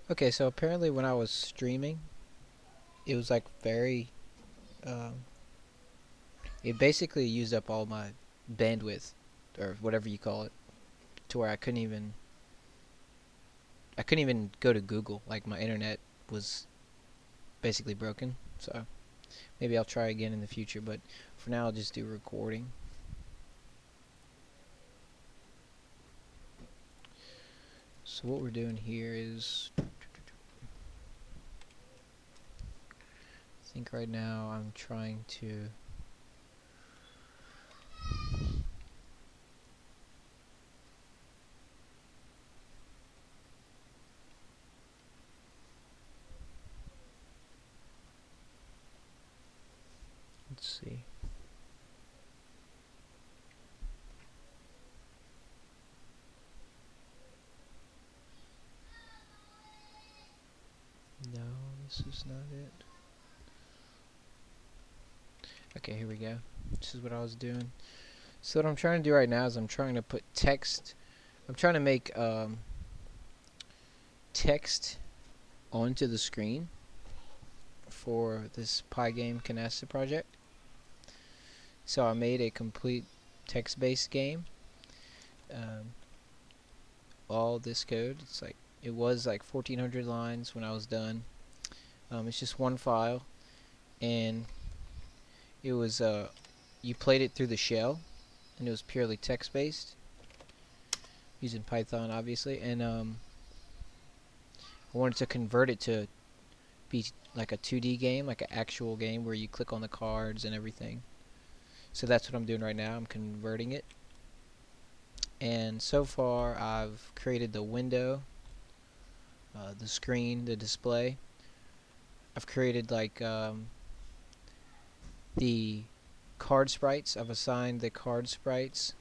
Okay, so apparently when I was streaming, it was like very, um, it basically used up all my bandwidth, or whatever you call it, to where I couldn't even go to Google. Like my internet was basically broken. So maybe I'll try again in the future, but for now I'll just do recording. So what we're doing here is, I think right now I'm trying to, let's see. No, this is not it. Okay, here we go. This is what I was doing. So what I'm trying to do right now is I'm trying to put text. I'm trying to make text onto the screen for this Pygame Canasta project. So I made a complete text-based game. Um, all this code. It was like 1,400 lines when I was done. It's just one file, and it was you played it through the shell, and it was purely text-based using Python, obviously. And I wanted to convert it to be like a 2D game, like an actual game where you click on the cards and everything. So that's what I'm doing right now. I'm converting it. And so far I've created the window, the screen, the display. I've created like the card sprites. I've assigned the card sprites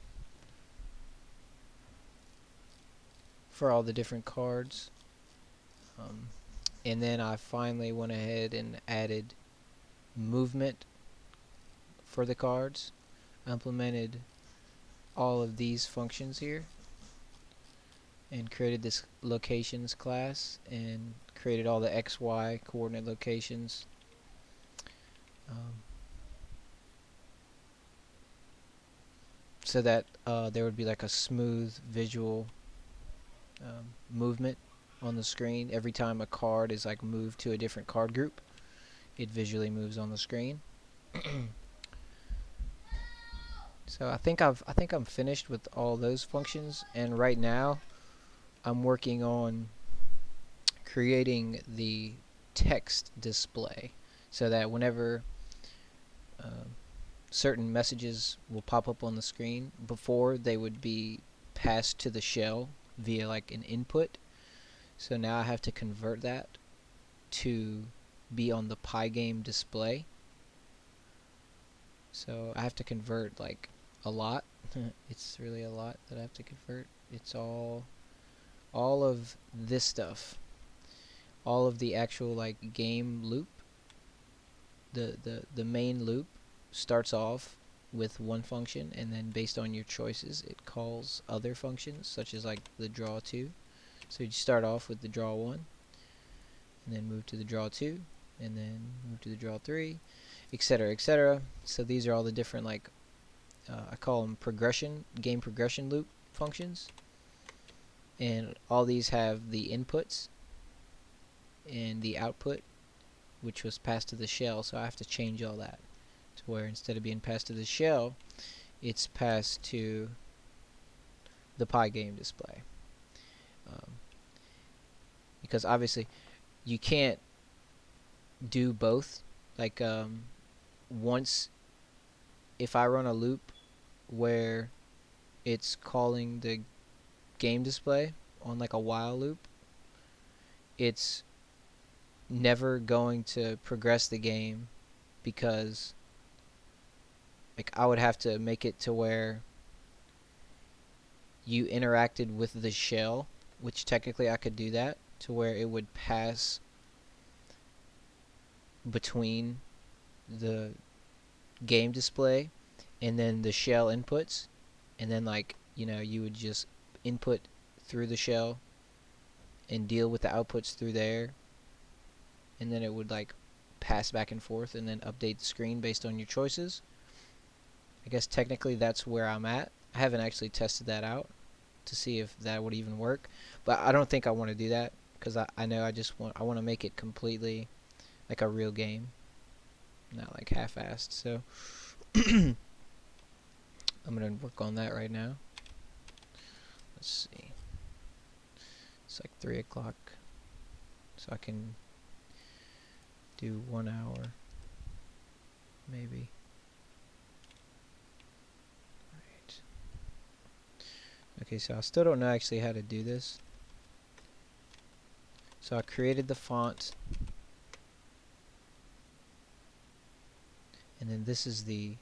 for all the different cards. Um, and then I finally went ahead and added movement for the cards. I implemented all of these functions here and created this locations class and created all the XY coordinate locations. Um, so that there would be like a smooth visual movement on the screen every time a card is like moved to a different card group. It visually moves on the screen. So I think I'm finished with all those functions, and right now I'm working on creating the text display so that whenever um, certain messages will pop up on the screen, before they would be passed to the shell via like an input. So now I have to convert that to be on the Pygame display. So I have to convert like a lot. It's really a lot that I have to convert. It's all of this stuff, all of the actual like game loop. The main loop starts off with one function, and then based on your choices it calls other functions such as like the draw 2. So you start off with the draw 1 and then move to the draw 2 and then move to the draw 3, etc., etc. So these are all the different like I call them game progression loop functions, and all these have the inputs and the output, which was passed to the shell. So I have to change all that to where instead of being passed to the shell, it's passed to the Pygame display. Um, because obviously you can't do both. Like once, if I run a loop where it's calling the game display on like a while loop, it's never going to progress the game, because like I would have to make it to where you interacted with the shell, which technically I could do that to where it would pass between the game display and then the shell inputs, and then like you would just input through the shell and deal with the outputs through there, and then it would like pass back and forth and then update the screen based on your choices. I guess technically that's where I'm at. I haven't actually tested that out to see if that would even work, but I don't think I want to do that because I know I want to make it completely like a real game, not like half-assed. So I'm gonna work on that right now. Let's see. It's like 3 o'clock, so I can do 1 hour, maybe. Right. Okay, so I still don't know actually how to do this. So I created the font, and then this is the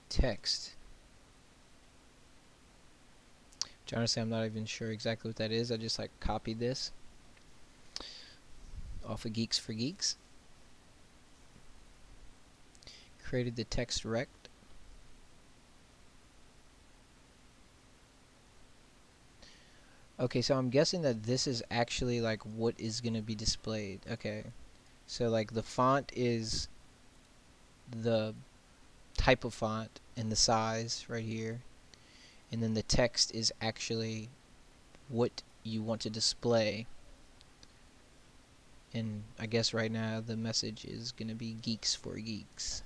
text. Which honestly I'm not even sure exactly what that is. I just like copied this off of Geeks for Geeks. Created the text rect. Okay, so I'm guessing that this is actually like what is going to be displayed. Okay, so like the font is the type of font and the size right here, and then the text is actually what you want to display. And I guess right now the message is going to be Geeks for Geeks.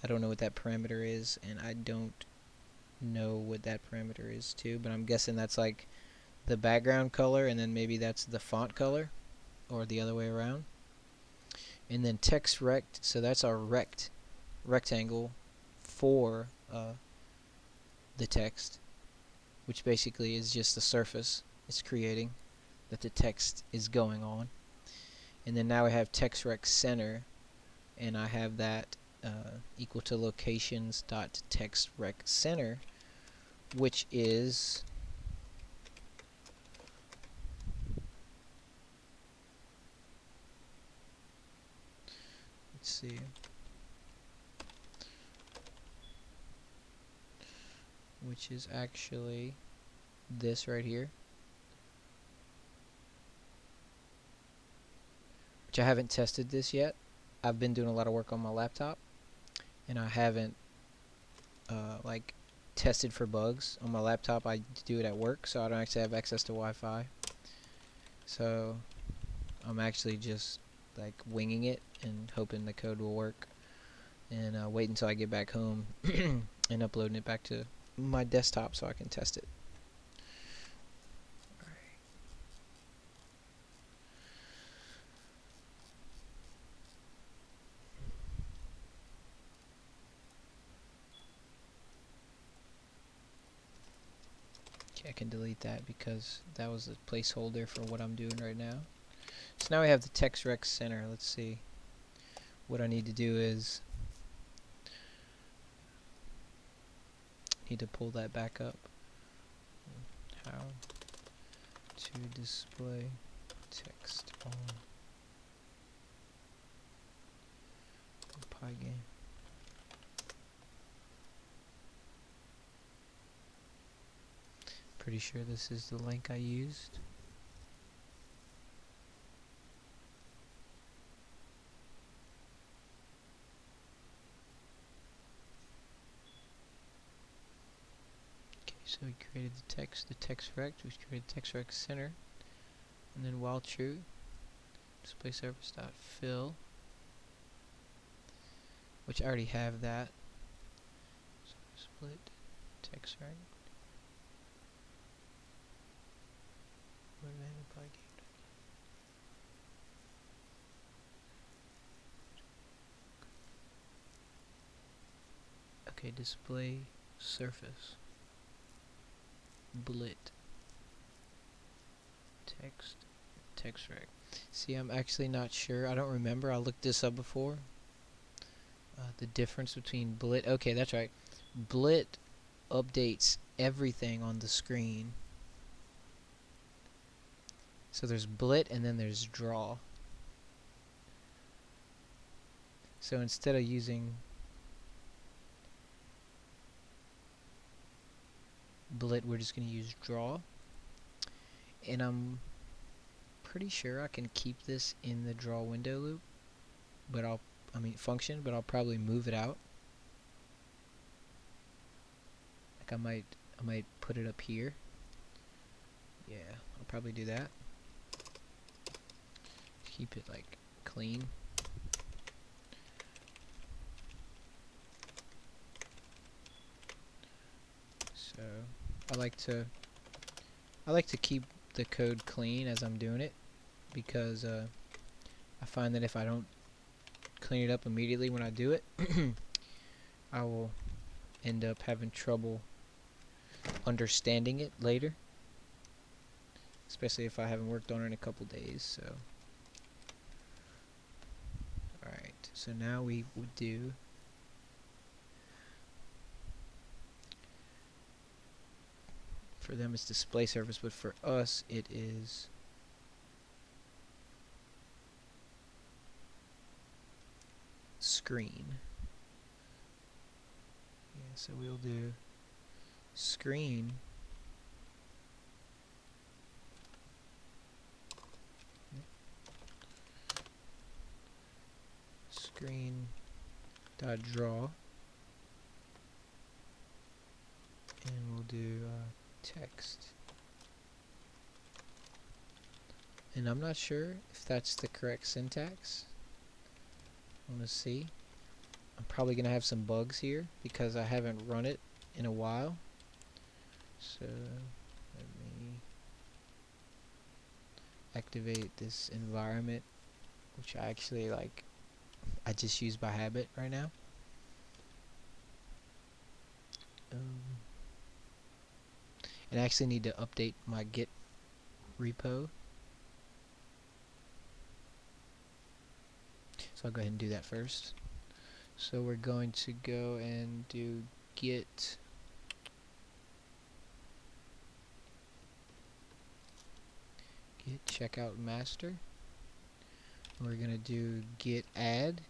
I don't know what that parameter is, and I don't know what that parameter is too, but I'm guessing that's like the background color, and then maybe that's the font color, or the other way around. And then text rect, so that's our rectangle for the text, which basically is just the surface it's creating that the text is going on. And then now I have text rect center, and I have that equal to locations dot text rect center, which is let's see, which is actually this right here, which I haven't tested this yet. I've been doing a lot of work on my laptop, and I haven't like tested for bugs on my laptop. I do it at work, so I don't actually have access to Wi-Fi. So I'm actually just like winging it and hoping the code will work, and wait until I get back home and uploading it back to my desktop so I can test it. Okay, I can delete that because that was a placeholder for what I'm doing right now. So now we have the text rect center. Let's see. What I need to do is need to pull that back up. How to display text on Pygame. Pretty sure this is the link I used. Okay, so we created the text rect, we created the text rect center, and then while true, display surface dot fill, which I already have that. So split text rect. Okay, display surface blit text rect. See, I'm actually not sure. I don't remember. I looked this up before. The difference between blit. Okay, that's right. Blit updates everything on the screen. So there's blit and then there's draw. So instead of using blit, we're just going to use draw. And I'm pretty sure I can keep this in the draw window loop, but function, but I'll probably move it out. Like I might put it up here. Yeah, I'll probably do that. Keep it like clean. So I like to keep the code clean as I'm doing it, because I find that if I don't clean it up immediately when I do it, I will end up having trouble understanding it later, especially if I haven't worked on it in a couple days. So alright, so now we would do for them it's display surface, but for us it is screen. Yeah, so we'll do screen dot draw, and we'll do text. And I'm not sure if that's the correct syntax. I want to see. I'm probably gonna have some bugs here because I haven't run it in a while. So let me activate this environment, which I actually I just use by habit right now. And I actually need to update my Git repo. So I'll go ahead and do that first. So we're going to go and do git checkout master. We're going to do git add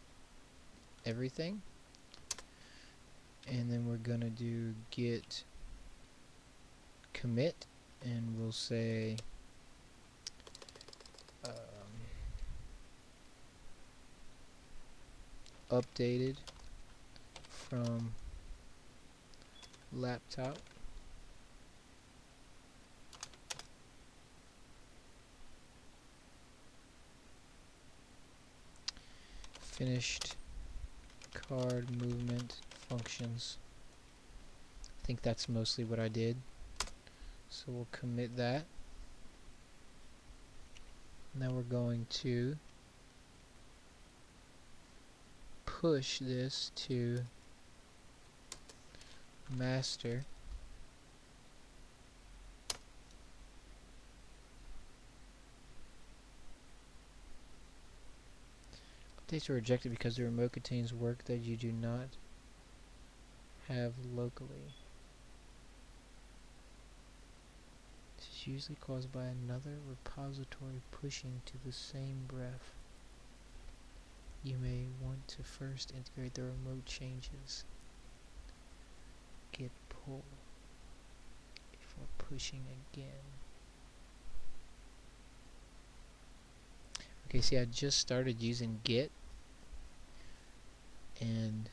everything. And then we're going to do git commit, and we'll say updated from laptop. Finished card movement functions. I think that's mostly what I did. So we'll commit that. Now we're going to push this to master. Updates are rejected because the remote contains work that you do not have locally. This is usually caused by another repository pushing to the same breath. You may want to first integrate the remote changes. Git pull before pushing again. Okay, see, I just started using Git, and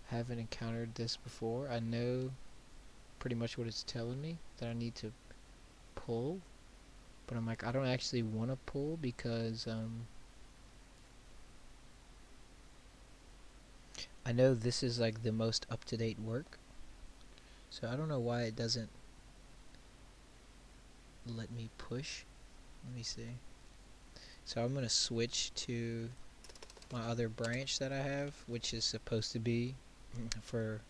haven't encountered this before. I know pretty much what it's telling me that I need to pull, but I'm like, I don't actually want to pull because I know this is like the most up-to-date work, so I don't know why it doesn't let me push. Let me see. So I'm gonna switch to my other branch that I have, which is supposed to be for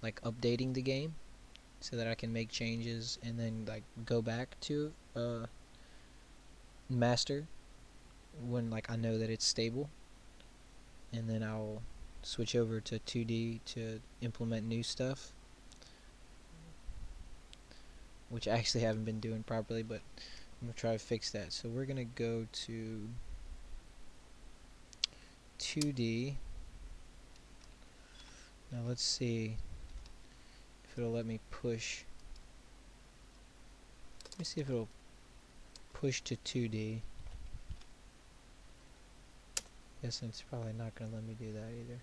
like updating the game, so that I can make changes and then like go back to master when like I know that it's stable, and then I'll switch over to 2D to implement new stuff, which I actually haven't been doing properly, but I'm gonna try to fix that. So we're gonna go to 2D. Now let's see if it'll let me push Let me see if it'll push to 2D. Guessing it's probably not going to let me do that either.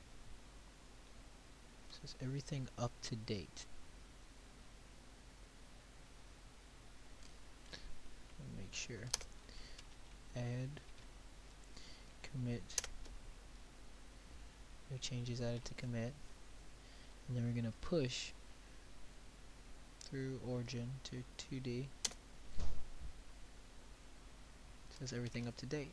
It says everything up to date. Let me make sure. Add, commit, no changes added to commit, and then we're going to push through origin to 2D. It says everything up to date.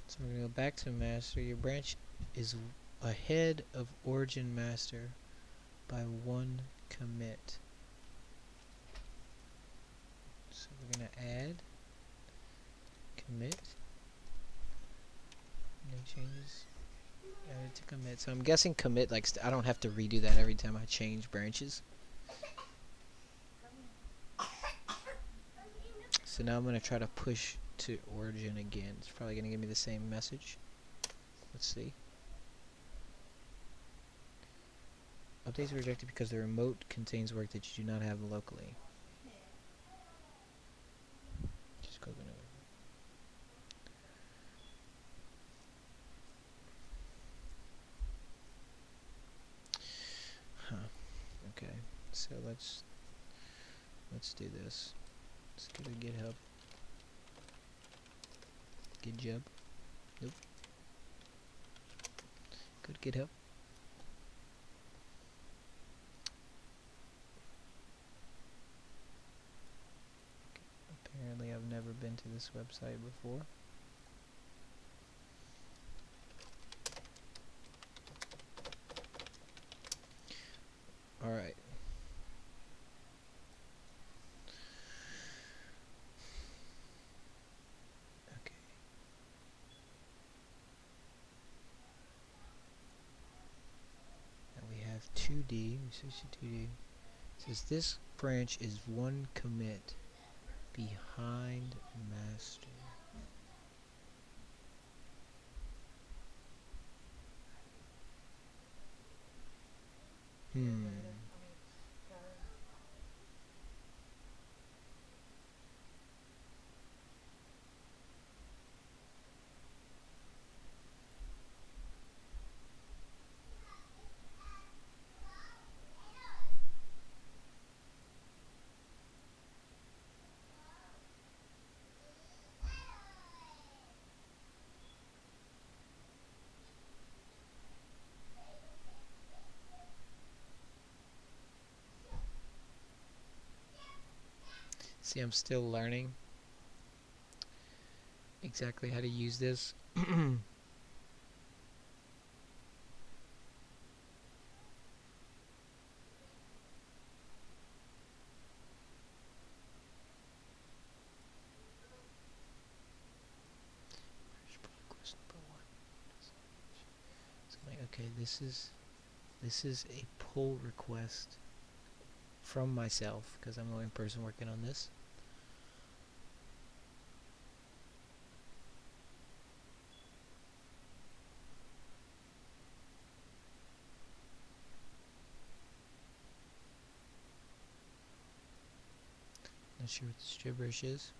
So we're going to go back to master. Your branch is ahead of origin master by 1 commit. So we're going to add, commit, no changes added to commit. So I'm guessing commit, like I don't have to redo that every time I change branches. So now I'm going to try to push to origin again. It's probably going to give me the same message. Let's see. Updates are rejected because the remote contains work that you do not have locally. Just go another. Huh. Okay. So let's do this. Let's go to GitHub. GitJub. Nope. Go to GitHub. Apparently I've never been to this website before. Alright. Okay. Now we have 2D. We switch to 2D. It says this branch is 1 commit behind master. See, I'm still learning exactly how to use this. So like, okay, this is a pull request from myself because I'm the only person working on this. Not sure what this gibberish is.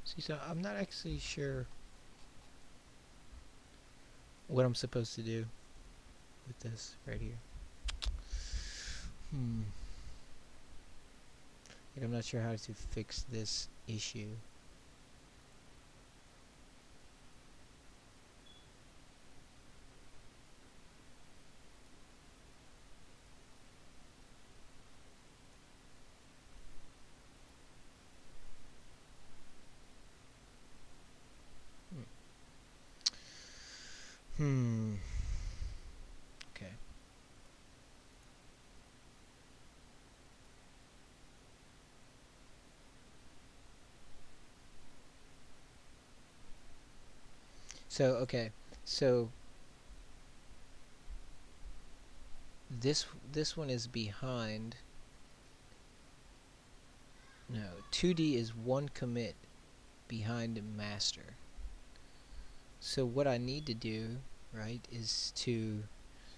See, so I'm not actually sure what I'm supposed to do with this right here. Like, I'm not sure how to fix this issue. Okay. So, okay. So this one is behind. No, 2D is one commit behind master. So what I need to do, right, is to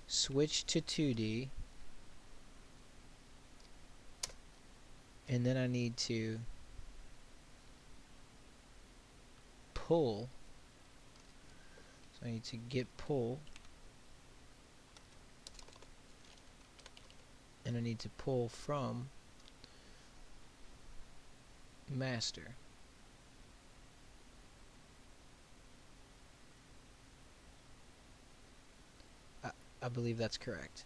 switch to 2D, and then I need to pull. So I need to git pull, and I need to pull from master. I believe that's correct.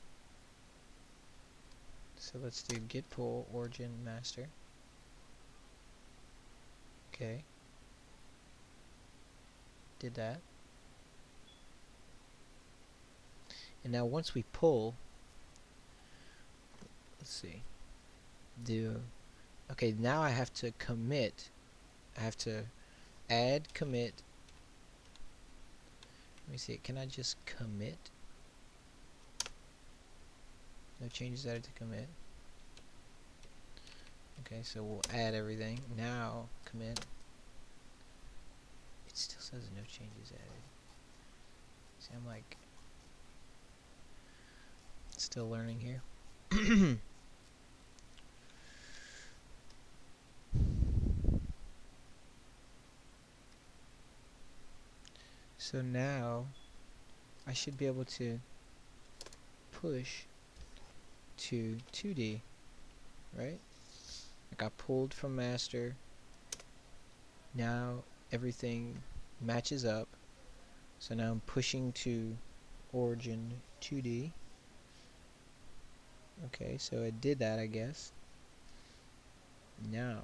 So let's do git pull origin master. Okay. Did that. And now once we pull, let's see. Okay, now I have to commit. I have to add commit. Let me see. Can I just commit? No changes added to commit. Okay, so we'll add everything. Now commit. It still says no changes added. See, I'm like still learning here. So now I should be able to push to 2D, right? Like I pulled from master. Now everything matches up. So now I'm pushing to origin 2D. Okay, so it did that, I guess. Now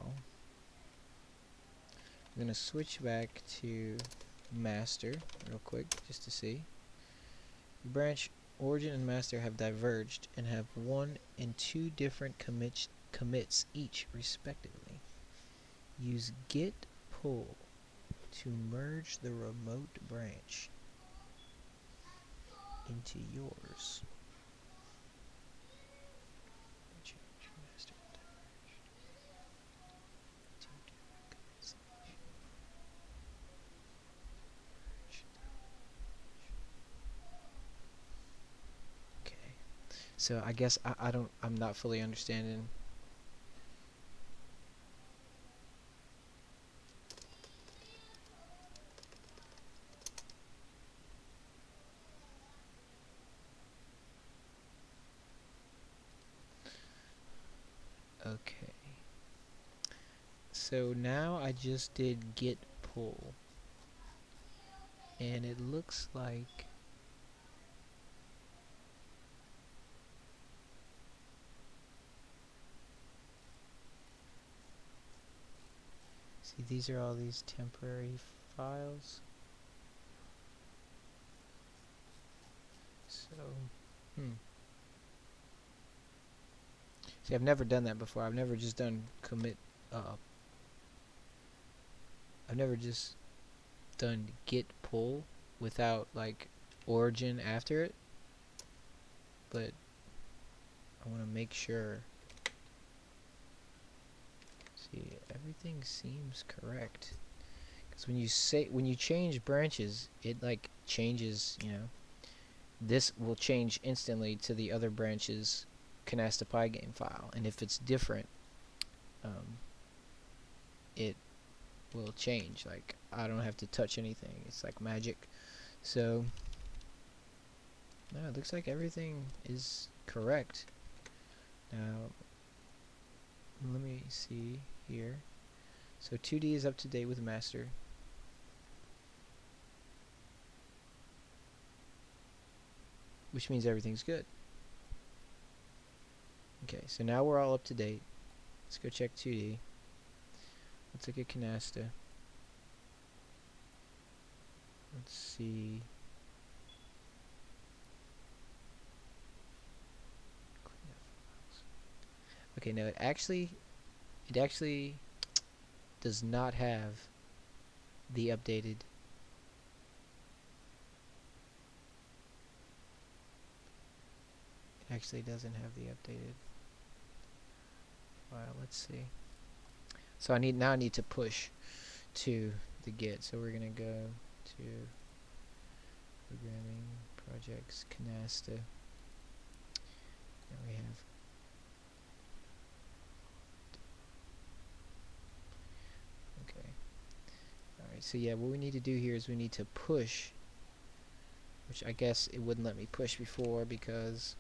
I'm gonna switch back to master real quick just to see. Branch origin and master have diverged and have 1 and 2 different commits each respectively. Use git pull to merge the remote branch into yours. So I guess I'm not fully understanding. Okay. So now I just did git pull, and it looks like see, these are all these temporary files. So, see, I've never done that before. I've never just done commit. I've never just done git pull without like origin after it. But I want to make sure. See, everything seems correct. Because when you change branches, it like changes. You know, this will change instantly to the other branches Canasta Pygame file, and if it's different, it will change. Like I don't have to touch anything. It's like magic. So no, it looks like everything is correct. Now let me see here. So 2D is up to date with master. Which means everything's good. Okay, so now we're all up to date. Let's go check 2D. Let's look at Canasta. Let's see. Okay, no, it actually does not have the updated. It actually doesn't have the updated file. Let's see. So I need to push to the Git. So we're gonna go to programming projects Canasta. And we have okay. Alright, so yeah, what we need to do here is we need to push, which I guess it wouldn't let me push before because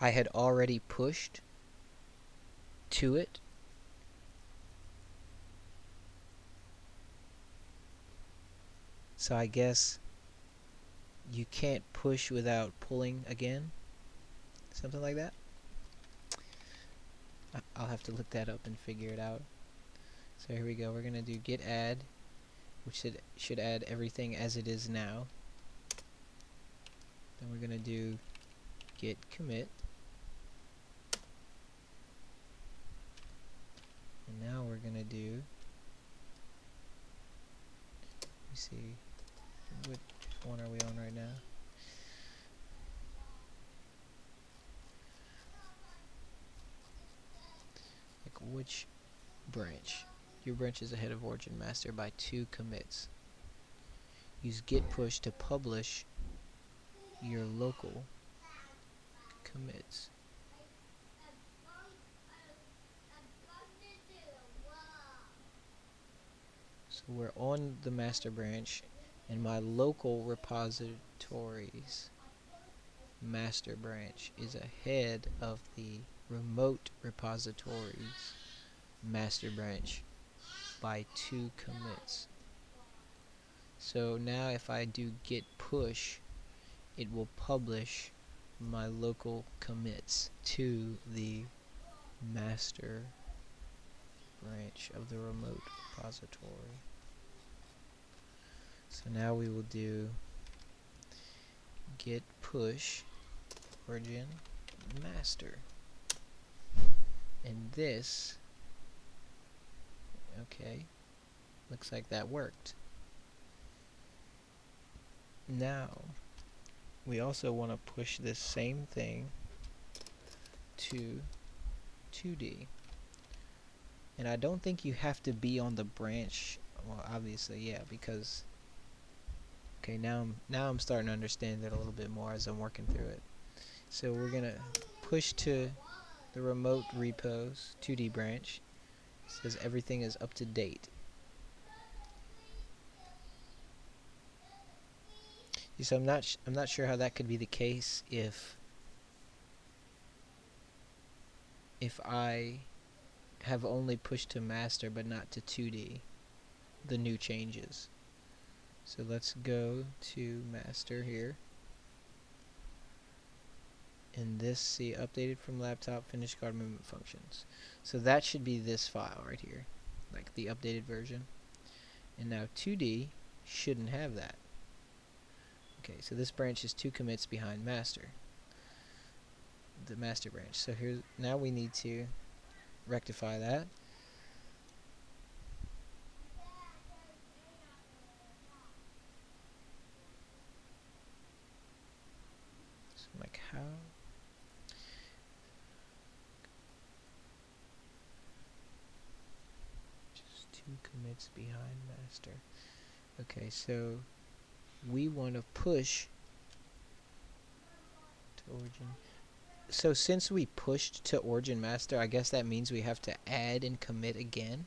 I had already pushed to it. So I guess you can't push without pulling again. Something like that. I'll have to look that up and figure it out. So here we go. We're going to do git add, which should add everything as it is now. Then we're going to do git commit. And now we're going to do, let me see, which one are we on right now? Like which branch? Your branch is ahead of origin master by 2 commits. Use git push to publish your local commits. So we're on the master branch, and my local repositories master branch is ahead of the remote repositories master branch by 2 commits. So now if I do git push, it will publish my local commits to the master branch of the remote repository. So now we will do git push origin master, and this, okay, looks like that worked. Now we also want to push this same thing to 2D, and I don't think you have to be on the branch. Well, obviously, yeah, because okay, now I'm starting to understand it a little bit more as I'm working through it. So we're gonna push to the remote repos 2D branch. It says everything is up to date. So I'm not sure how that could be the case if I have only pushed to master but not to 2D, the new changes. So let's go to master here, and this, see, updated from laptop, finished card movement functions. So that should be this file right here, like the updated version. And now 2D shouldn't have that. Okay, so this branch is 2 commits behind master, the master branch. So here, now we need to rectify that. So like how? Just 2 commits behind master. Okay, so we want to push to origin. So since we pushed to origin master, I guess that means we have to add and commit again?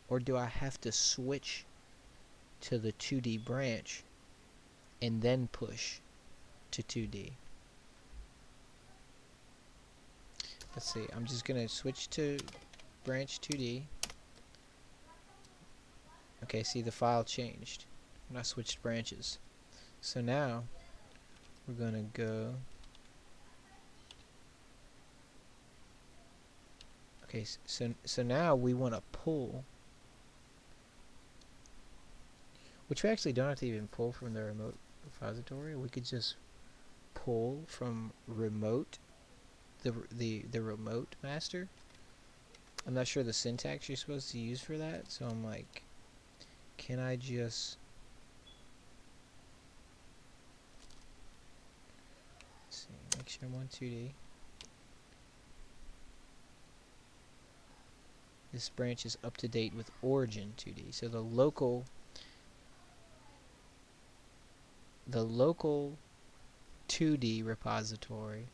Or do I have to switch to the 2D branch and then push to 2D? Let's see, I'm just going to switch to branch 2D. Okay, see, the file changed when I switched branches. So now we're going to go, okay, so now we want to pull, which we actually don't have to even pull from the remote repository. We could just pull from remote, the remote master. I'm not sure the syntax you're supposed to use for that, so I'm like, can I just Make sure I'm on 2D. This branch is up to date with origin 2D. So the local 2D repository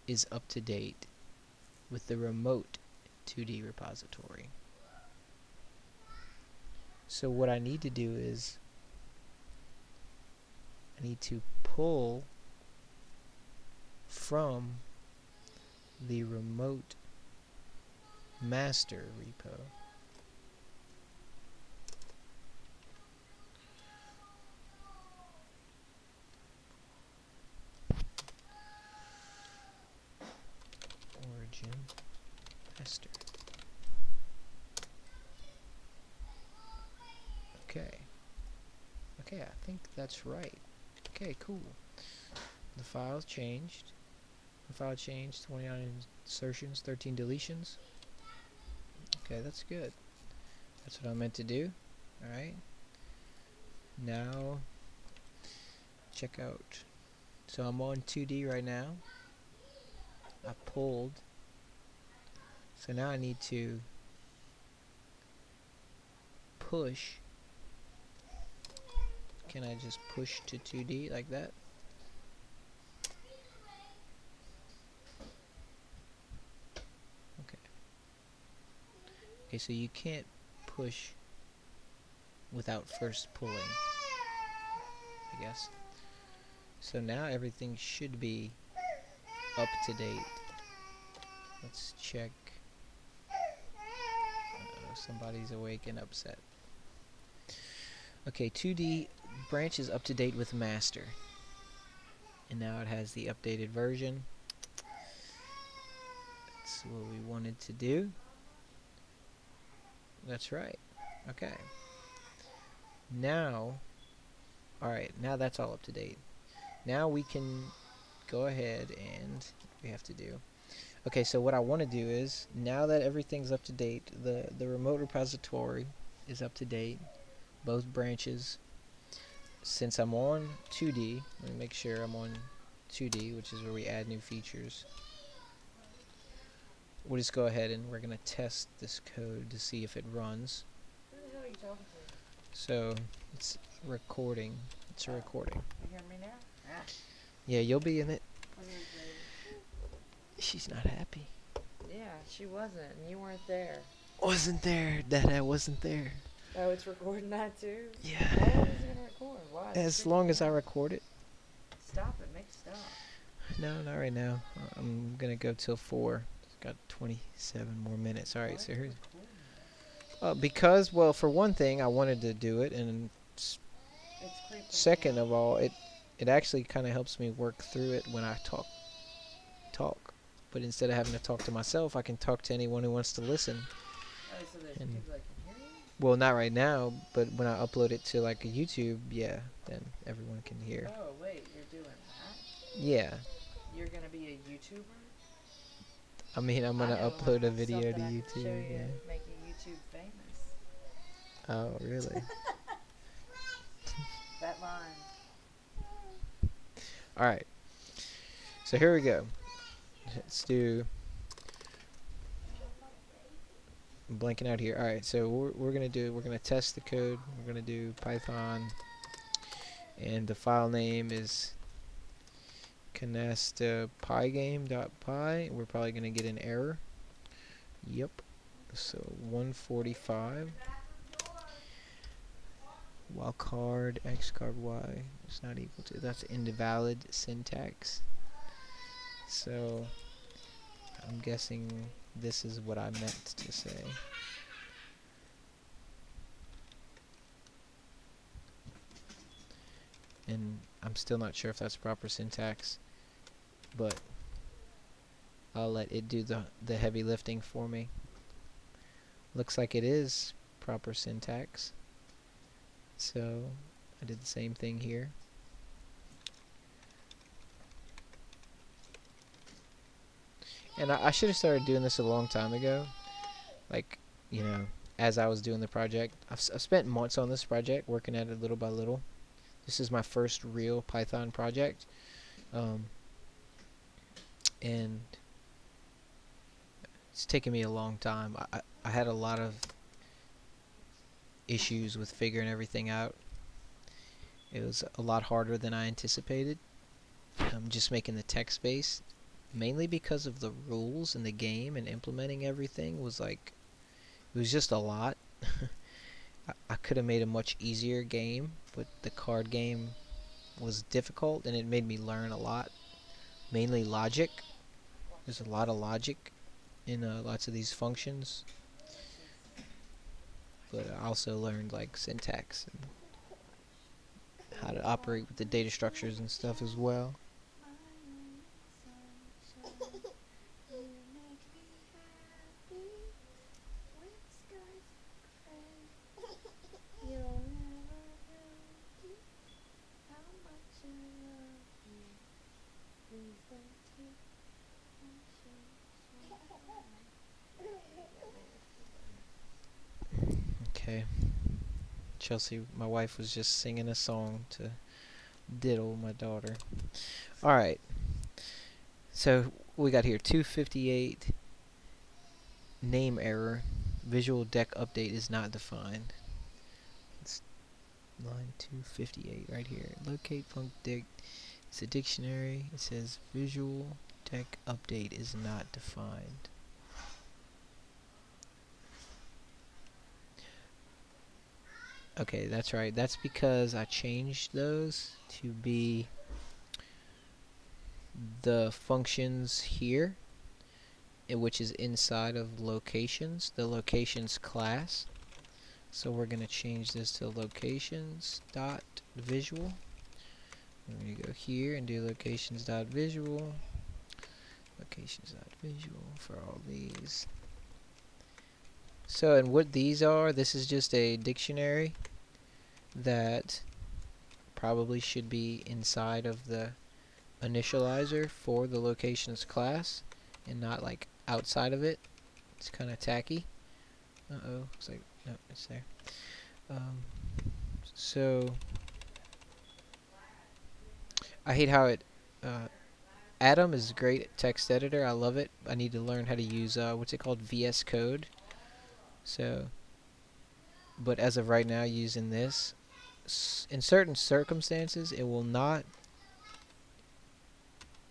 is up to date with the remote 2D repository. So what I need to do is I need to pull from the remote master repo origin master. Okay, I think that's right. Okay, cool. The file's changed. The file changed, 29 insertions, 13 deletions. Okay, that's good. That's what I meant to do. Alright. Now, check out. So I'm on 2D right now. I pulled. So now I need to push. Can I just push to 2D like that? Okay. Okay, so you can't push without first pulling, I guess. So now everything should be up to date. Let's check. Somebody's awake and upset. Okay, 2D branch is up to date with master. And now it has the updated version. That's what we wanted to do. That's right. Okay. Now, alright, now that's all up to date. Now we can go ahead and we have to do. Okay, so what I want to do is, now that everything's up to date, the remote repository is up to date, both branches. Since I'm on 2D, let me make sure I'm on 2D, which is where we add new features. We'll just go ahead and we're going to test this code to see if it runs. Who the hell are you talking to? So, it's recording. It's a recording. You hear me now? Ah. Yeah, you'll be in it. What is it? She's not happy. Yeah, she wasn't, and you weren't there. Wasn't there. Dada wasn't there. Oh, it's recording that too? Yeah. How long is it gonna record? Why? As long as I record it. Stop it. Make it stop. No, not right now. I'm gonna go till 4. It's got 27 more minutes. Alright, so here's... because, well, for one thing, I wanted to do it, and second of all, it actually kind of helps me work through it when I talk. But instead of having to talk to myself, I can talk to anyone who wants to listen. Oh, so there's people that can hear you? Well, not right now, but when I upload it to like a YouTube, yeah, then everyone can hear. Oh, wait, you're doing that? Yeah. You're gonna be a YouTuber? I mean, I'm gonna upload a video to YouTube. YouTube. Show you, Yeah. make you YouTube famous. Oh, really? That line. Alright. So here we go. Let's do... I'm blanking out here. Alright, so we're gonna test the code. We're gonna do Python, and the file name is Canasta Pygame.py. We're probably gonna get an error. Yep. So 145. While card x card y is not equal to, that's invalid syntax. So I'm guessing this is what I meant to say. And I'm still not sure if that's proper syntax, but I'll let it do the heavy lifting for me. Looks like it is proper syntax. So I did the same thing here. And I should have started doing this a long time ago. Like, you know, as I was doing the project. I've spent months on this project, working at it little by little. This is my first real Python project. and it's taken me a long time. I had a lot of issues with figuring everything out. It was a lot harder than I anticipated. Just making the text base, mainly because of the rules in the game and implementing everything was like, it was just a lot. I could have made a much easier game, but the card game was difficult and it made me learn a lot, mainly logic. There's a lot of logic in lots of these functions, but I also learned like syntax and how to operate with the data structures and stuff as well. Okay. Chelsea, my wife, was just singing a song to diddle my daughter. Alright, so we got here 258 name error. Visual deck update is not defined. It's line 258 right here. Locate func dict. It's a dictionary. It says visual deck update is not defined. Okay, that's right. That's because I changed those to be the functions here, which is inside of locations, the locations class. So we're going to change this to locations dot visual. We're going to go here and do locations dot visual. Locations dot visual for all these. So, and what these are, this is just a dictionary that probably should be inside of the initializer for the locations class and not like outside of it. It's kind of tacky. Uh-oh, looks like, no, it's there. So I hate how it Atom is great at text editor. I love it. I need to learn how to use what's it called, VS Code. So, but as of right now, using this, in certain circumstances, it will not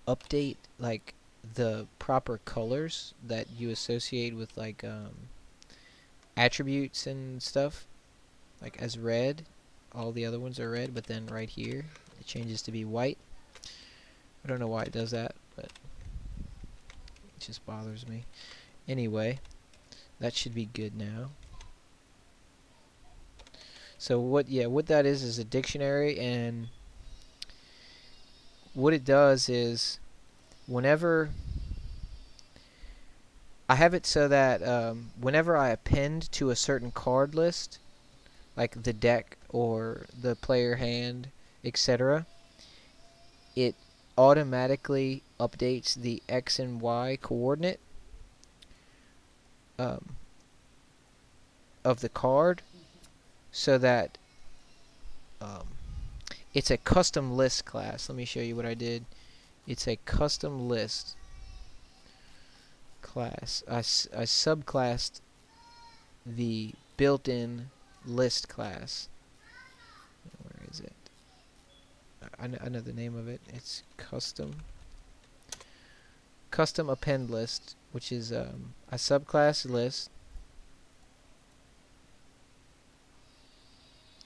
update like the proper colors that you associate with like attributes and stuff, like as red. All the other ones are red, but then right here it changes to be white. I don't know why it does that, but it just bothers me. Anyway, that should be good now. So what that is a dictionary, and what it does is whenever I have it so that whenever I append to a certain card list, like the deck or the player hand, etc., it automatically updates the X and Y coordinate um, of the card so that um, it's a custom list class. Let me show you what I did. It's a custom list class. I subclassed the built-in list class. Where is it? I know the name of it. It's custom append list, which is a subclass list,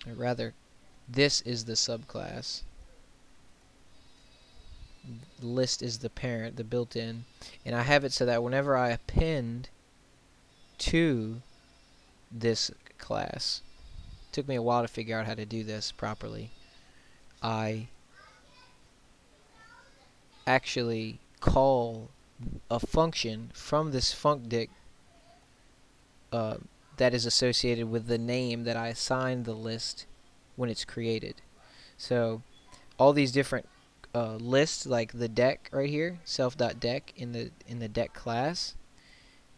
or rather, this is the subclass. List is the parent, the built-in, and I have it so that whenever I append to this class, it took me a while to figure out how to do this properly. I actually call a function from this funcdict that is associated with the name that I assigned the list when it's created. So all these different lists, like the deck right here, self.deck in the deck class,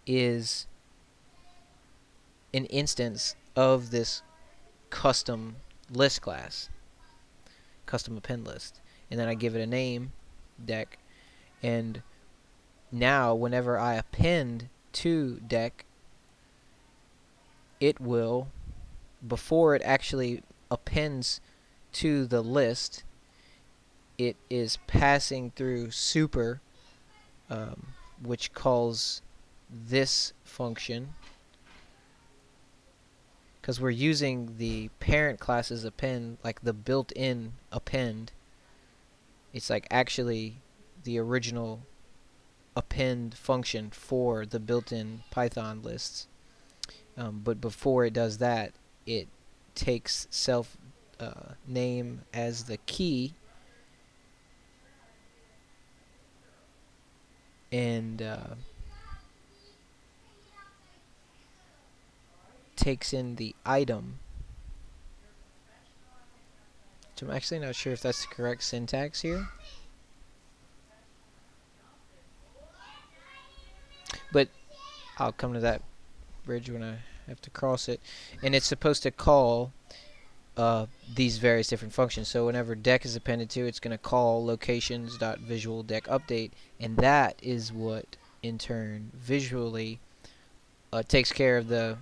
is an instance of this custom list class, custom append list, and then I give it a name, deck, and now whenever I append to deck, it will, before it actually appends to the list, it is passing through super, which calls this function, because we're using the parent class's append, like the built-in append. It's like actually the original append function for the built-in Python lists. But before it does that, it takes self name as the key and takes in the item. So I'm actually not sure if that's the correct syntax here. But I'll come to that bridge when I have to cross it. And it's supposed to call these various different functions. So whenever deck is appended to, it's going to call locations.visualDeckUpdate, and that is what in turn visually takes care of the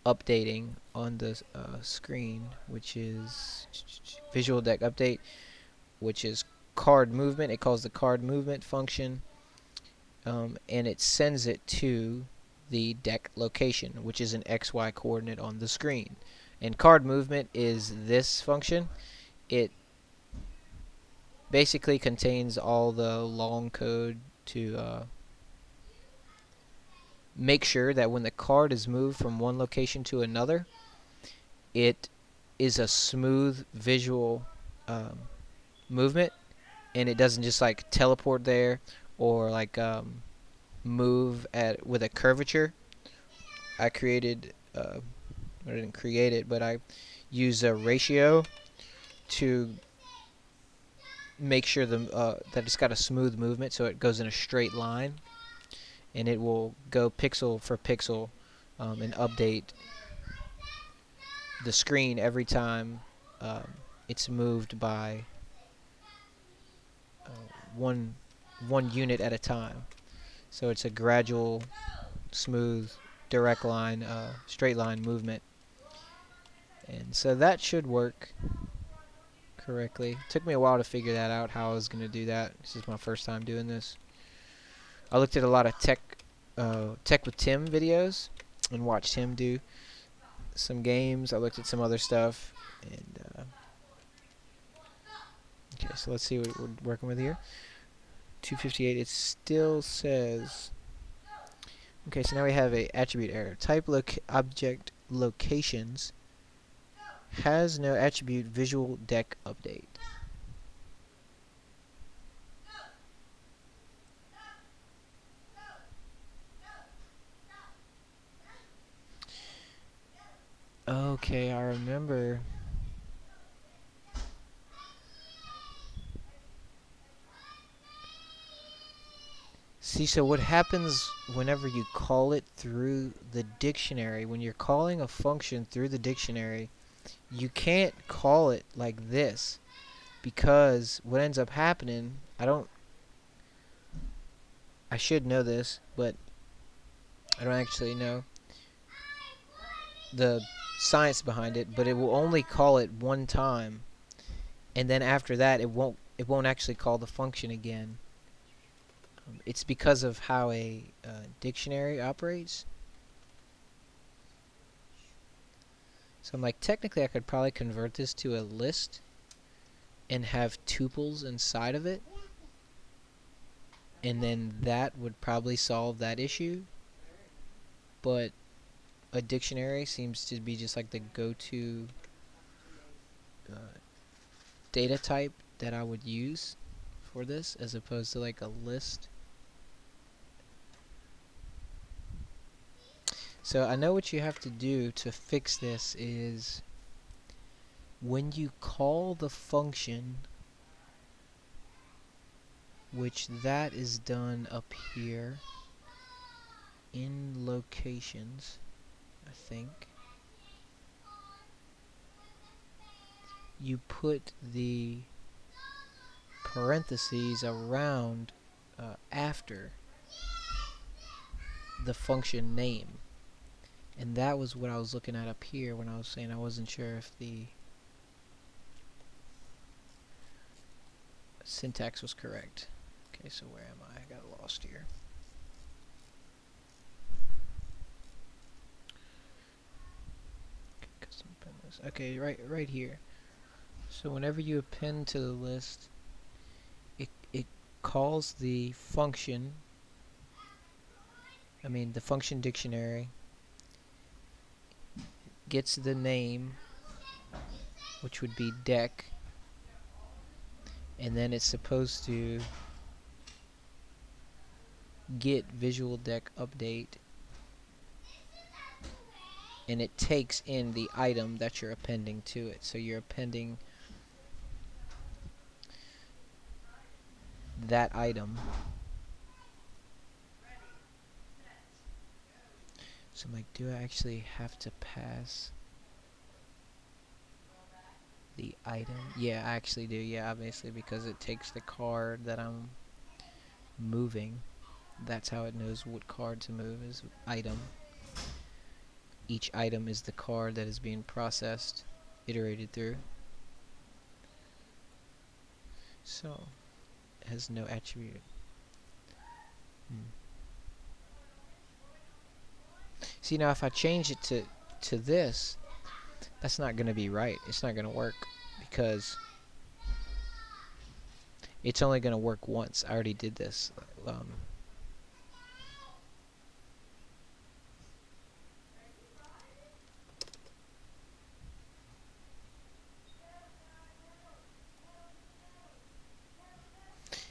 updating on the screen, which is visual deck update, which is card movement. It calls the card movement function, and it sends it to the deck location, which is an XY coordinate on the screen. And card movement is this function. It basically contains all the long code to make sure that when the card is moved from one location to another, it is a smooth visual movement, and it doesn't just like teleport there or like move at with a curvature. I created, I didn't create it, but I use a ratio to make sure that it's got a smooth movement, so it goes in a straight line, and it will go pixel for pixel and update the screen every time it's moved by uh, one unit at a time. So it's a gradual, smooth, direct line, straight line movement, and so that should work correctly. It took me a while to figure that out, how I was going to do that. This is my first time doing this. I looked at a lot of Tech with Tim videos and watched him do some games. I looked at some other stuff, and okay, so let's see what we're working with here. 258. It still says. Okay, so now we have a attribute error. Type object locations has no attribute visual deck update. Okay, I remember. See, so what happens whenever you call it through the dictionary, when you're calling a function through the dictionary, you can't call it like this, because what ends up happening, I should know this, but I don't actually know the science behind it, but it will only call it one time, and then after that it won't actually call the function again. It's because of how a dictionary operates. So I'm like, technically I could probably convert this to a list and have tuples inside of it, and then that would probably solve that issue. But a dictionary seems to be just like the go-to uh, data type that I would use for this, as opposed to like a list. So I know what you have to do to fix this is when you call the function, which that is done up here in locations, I think. You put the parentheses around after the function name. And that was what I was looking at up here when I was saying I wasn't sure if the syntax was correct. Okay, so where am I? I got lost here. Custom append list. Okay, right here. So whenever you append to the list, it calls the function, the function dictionary, gets the name, which would be deck, and then it's supposed to get visual deck update, and it takes in the item that you're appending to it. So you're appending that item. So I'm like, do I actually have to pass the item? Yeah, I actually do. Yeah, obviously, because it takes the card that I'm moving. That's how it knows what card to move, is item. Each item is the card that is being processed, iterated through. So, it has no attribute. See, now if I change it to this, that's not going to be right. It's not going to work because it's only going to work once. I already did this.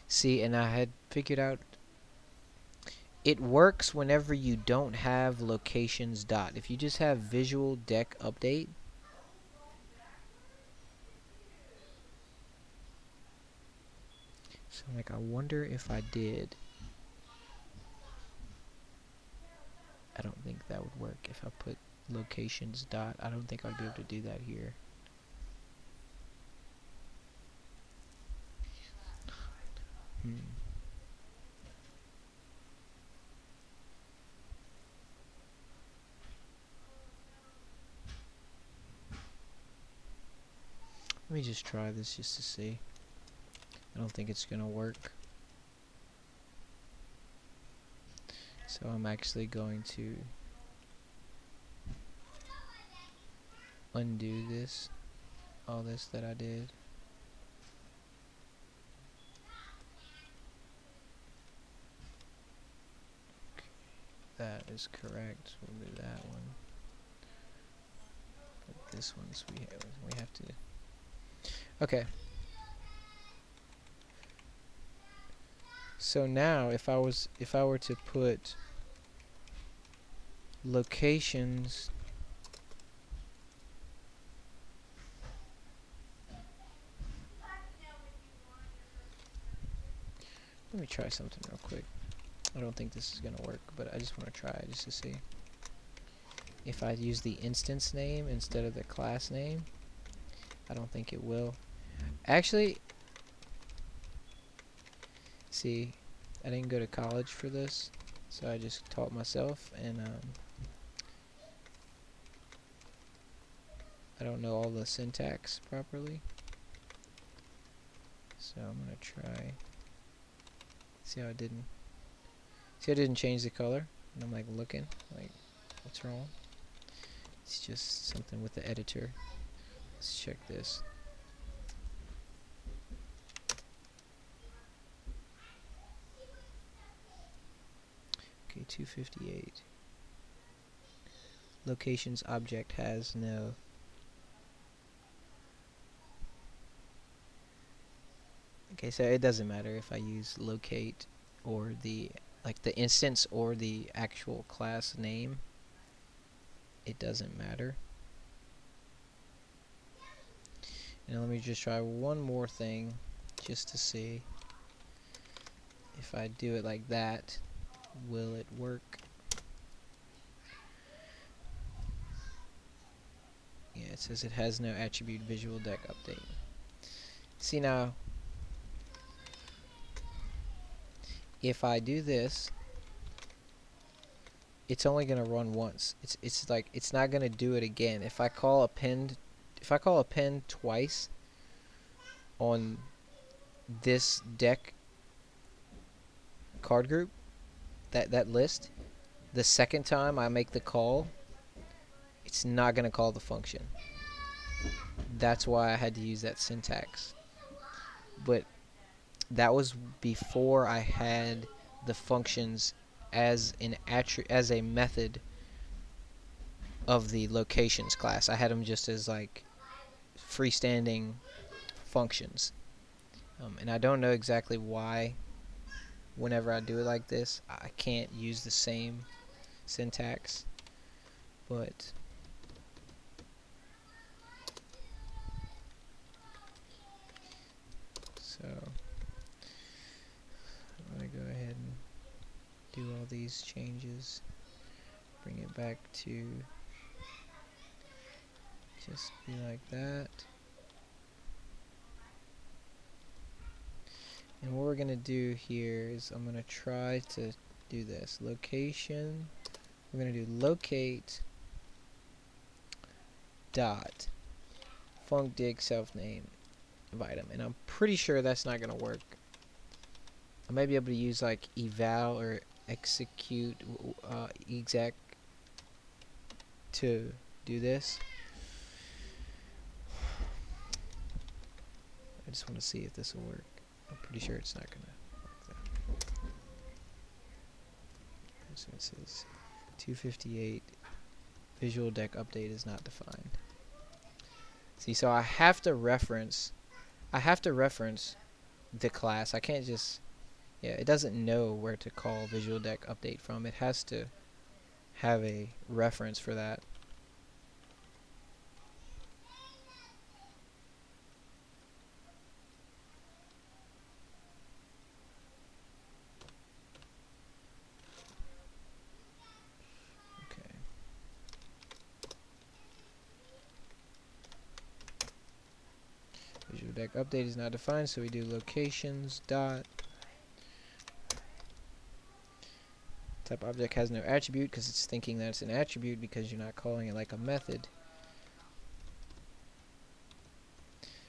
See, and I had figured out it works whenever you don't have locations dot. If you just have visual deck update, so like I wonder if I did. I don't think that would work if I put locations dot. I don't think I'd be able to do that here. Let me just try this just to see. I don't think it's gonna work. So I'm actually going to undo this, all this that I did. That is correct. We'll do that one. But this one's we have to. Okay. So now if I were to put locations let me try something real quick. I don't think this is gonna work, but I just want to try it just to see. If I use the instance name instead of the class name, I don't think it will. Actually, see, I didn't go to college for this, so I just taught myself, and I don't know all the syntax properly. So I'm gonna try. See how it didn't. See, I didn't change the color, and I'm like looking, like, what's wrong? It's just something with the editor. Let's check this. Okay, 258. Locations object has no. Okay, so it doesn't matter if I use locate or the instance or the actual class name. It doesn't matter. And let me just try one more thing just to see if I do it like that, will it work? Yeah, it says it has no attribute visual deck update. See now, if I do this, it's only gonna run once. It's like it's not gonna do it again. If I call append twice on this deck card group, that list, the second time I make the call, it's not gonna call the function. That's why I had to use that syntax. But that was before I had the functions as a method of the locations class. I had them just as like freestanding functions. And I don't know exactly why whenever I do it like this I can't use the same syntax, but so I'm gonna go ahead and do all these changes, bring it back to just be like that. And what we're gonna do here is I'm gonna try to do this location. We're gonna do locate dot funcdig self name of item, and I'm pretty sure that's not gonna work. I might be able to use like eval or execute exec to do this. I just want to see if this will work. I'm pretty sure it's not gonna work though. So it says 258 visual deck update is not defined. See, so I have to reference the class. I can't just, yeah, it doesn't know where to call visual deck update from. It has to have a reference for that. Okay. Visual deck update is not defined, so we do locations dot type object has no attribute because it's thinking that it's an attribute because you're not calling it like a method.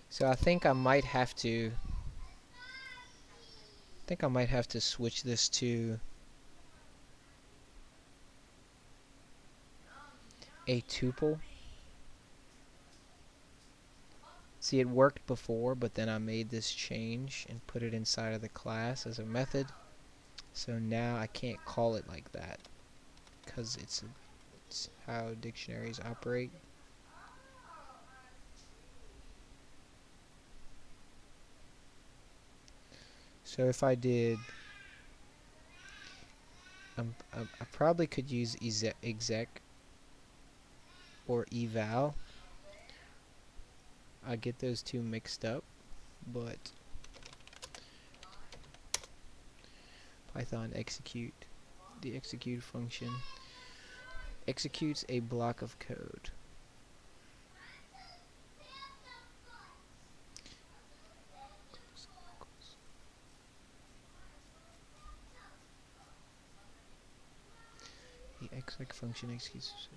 So I think I might have to switch this to a tuple. See, it worked before, but then I made this change and put it inside of the class as a method. So now I can't call it like that because it's how dictionaries operate. So if I did, I probably could use exec or eval. I get those two mixed up, but Python execute, the execute function executes a block of code. The exec function executes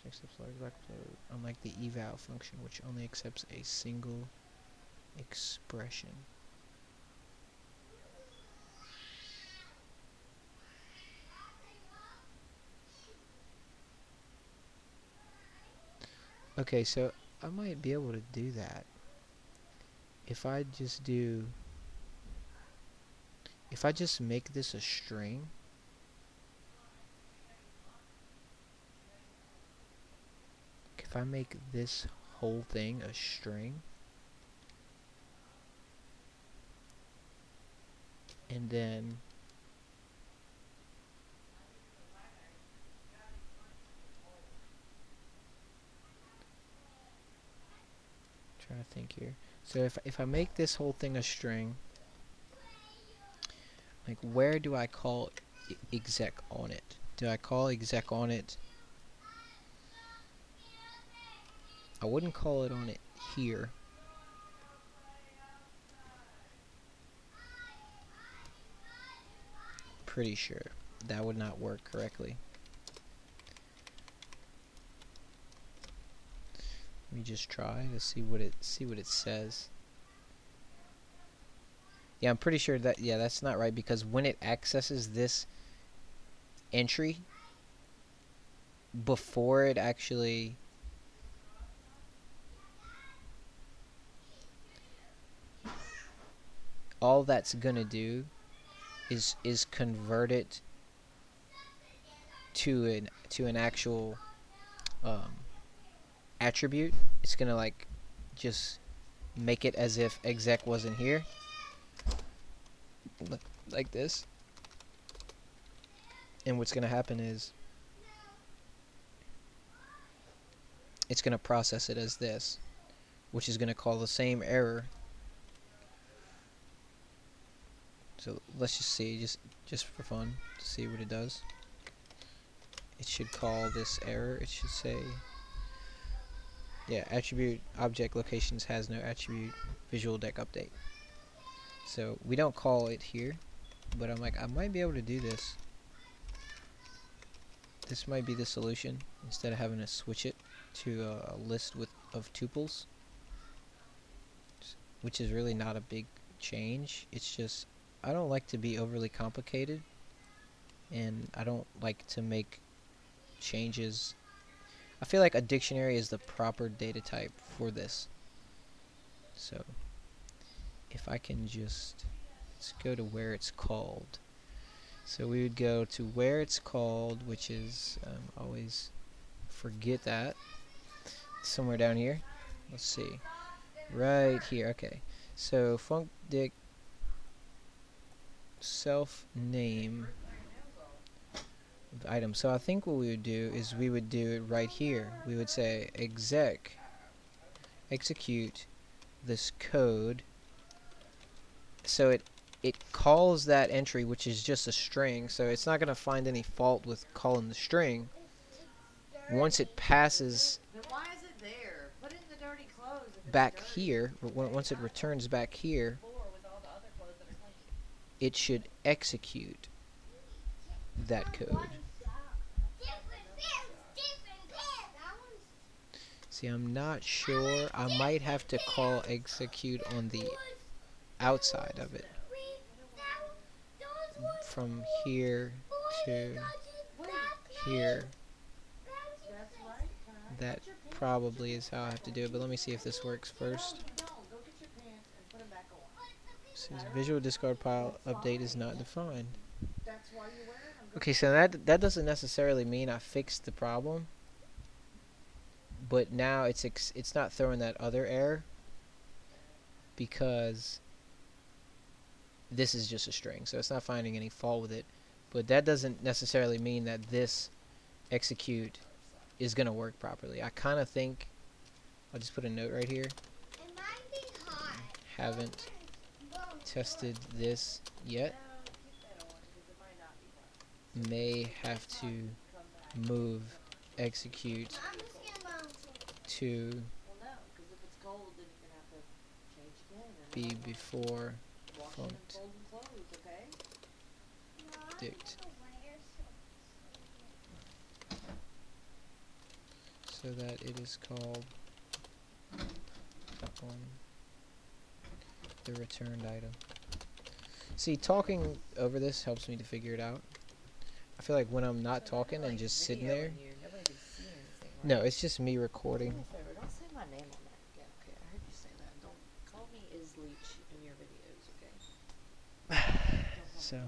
accepts large block of code, unlike the eval function, which only accepts a single expression. Okay, so I might be able to do that if I just do, if I just make this a string. If I make this whole thing a string, and then trying to think here. So if I make this whole thing a string, like where do I call exec on it? Do I call exec on it? I wouldn't call it on it here. Pretty sure that would not work correctly. Let me just try to see what it says. Yeah, I'm pretty sure that, yeah, that's not right, because when it accesses this entry, before it actually all that's gonna do is convert it to an actual attribute. It's gonna like just make it as if exec wasn't here, like this. And what's gonna happen is it's gonna process it as this, which is gonna call the same error. So let's just see, just for fun, to see what it does. It should call this error. It should say, yeah, attribute object locations has no attribute visual deck update. So we don't call it here, but I'm like, I might be able to do this. This might be the solution, instead of having to switch it to a list of tuples, which is really not a big change. It's just, I don't like to be overly complicated, and I don't like to make changes. I feel like a dictionary is the proper data type for this. So if I can just, let's go to where it's called. So we would go to where it's called, which is, always forget that, somewhere down here. Let's see, right here. Okay, so funcdict self name of item. So I think what we would do is we would do it right here. We would say execute this code. So it calls that entry, which is just a string, so it's not going to find any fault with calling the string. Once it passes back here, once it returns back here, it should execute that code. See, I'm not sure. I might have to call execute on the outside of it. From here to here. That probably is how I have to do it, but let me see if this works first. Since visual discard pile update is not defined. Okay, so that doesn't necessarily mean I fixed the problem, but now it's not throwing that other error because this is just a string, so it's not finding any fault with it. But that doesn't necessarily mean that this execute is going to work properly. I kind of think, I'll just put a note right here. Haven't tested this yet. May have to move execute to be before funcdict, so that it is called on the returned item. See, talking over this helps me to figure it out. I feel like when I'm not talking and just sitting there. No, it's just me recording. Don't say my name on that again, okay? I heard you say that. Don't call me Isleech in your videos, okay? So.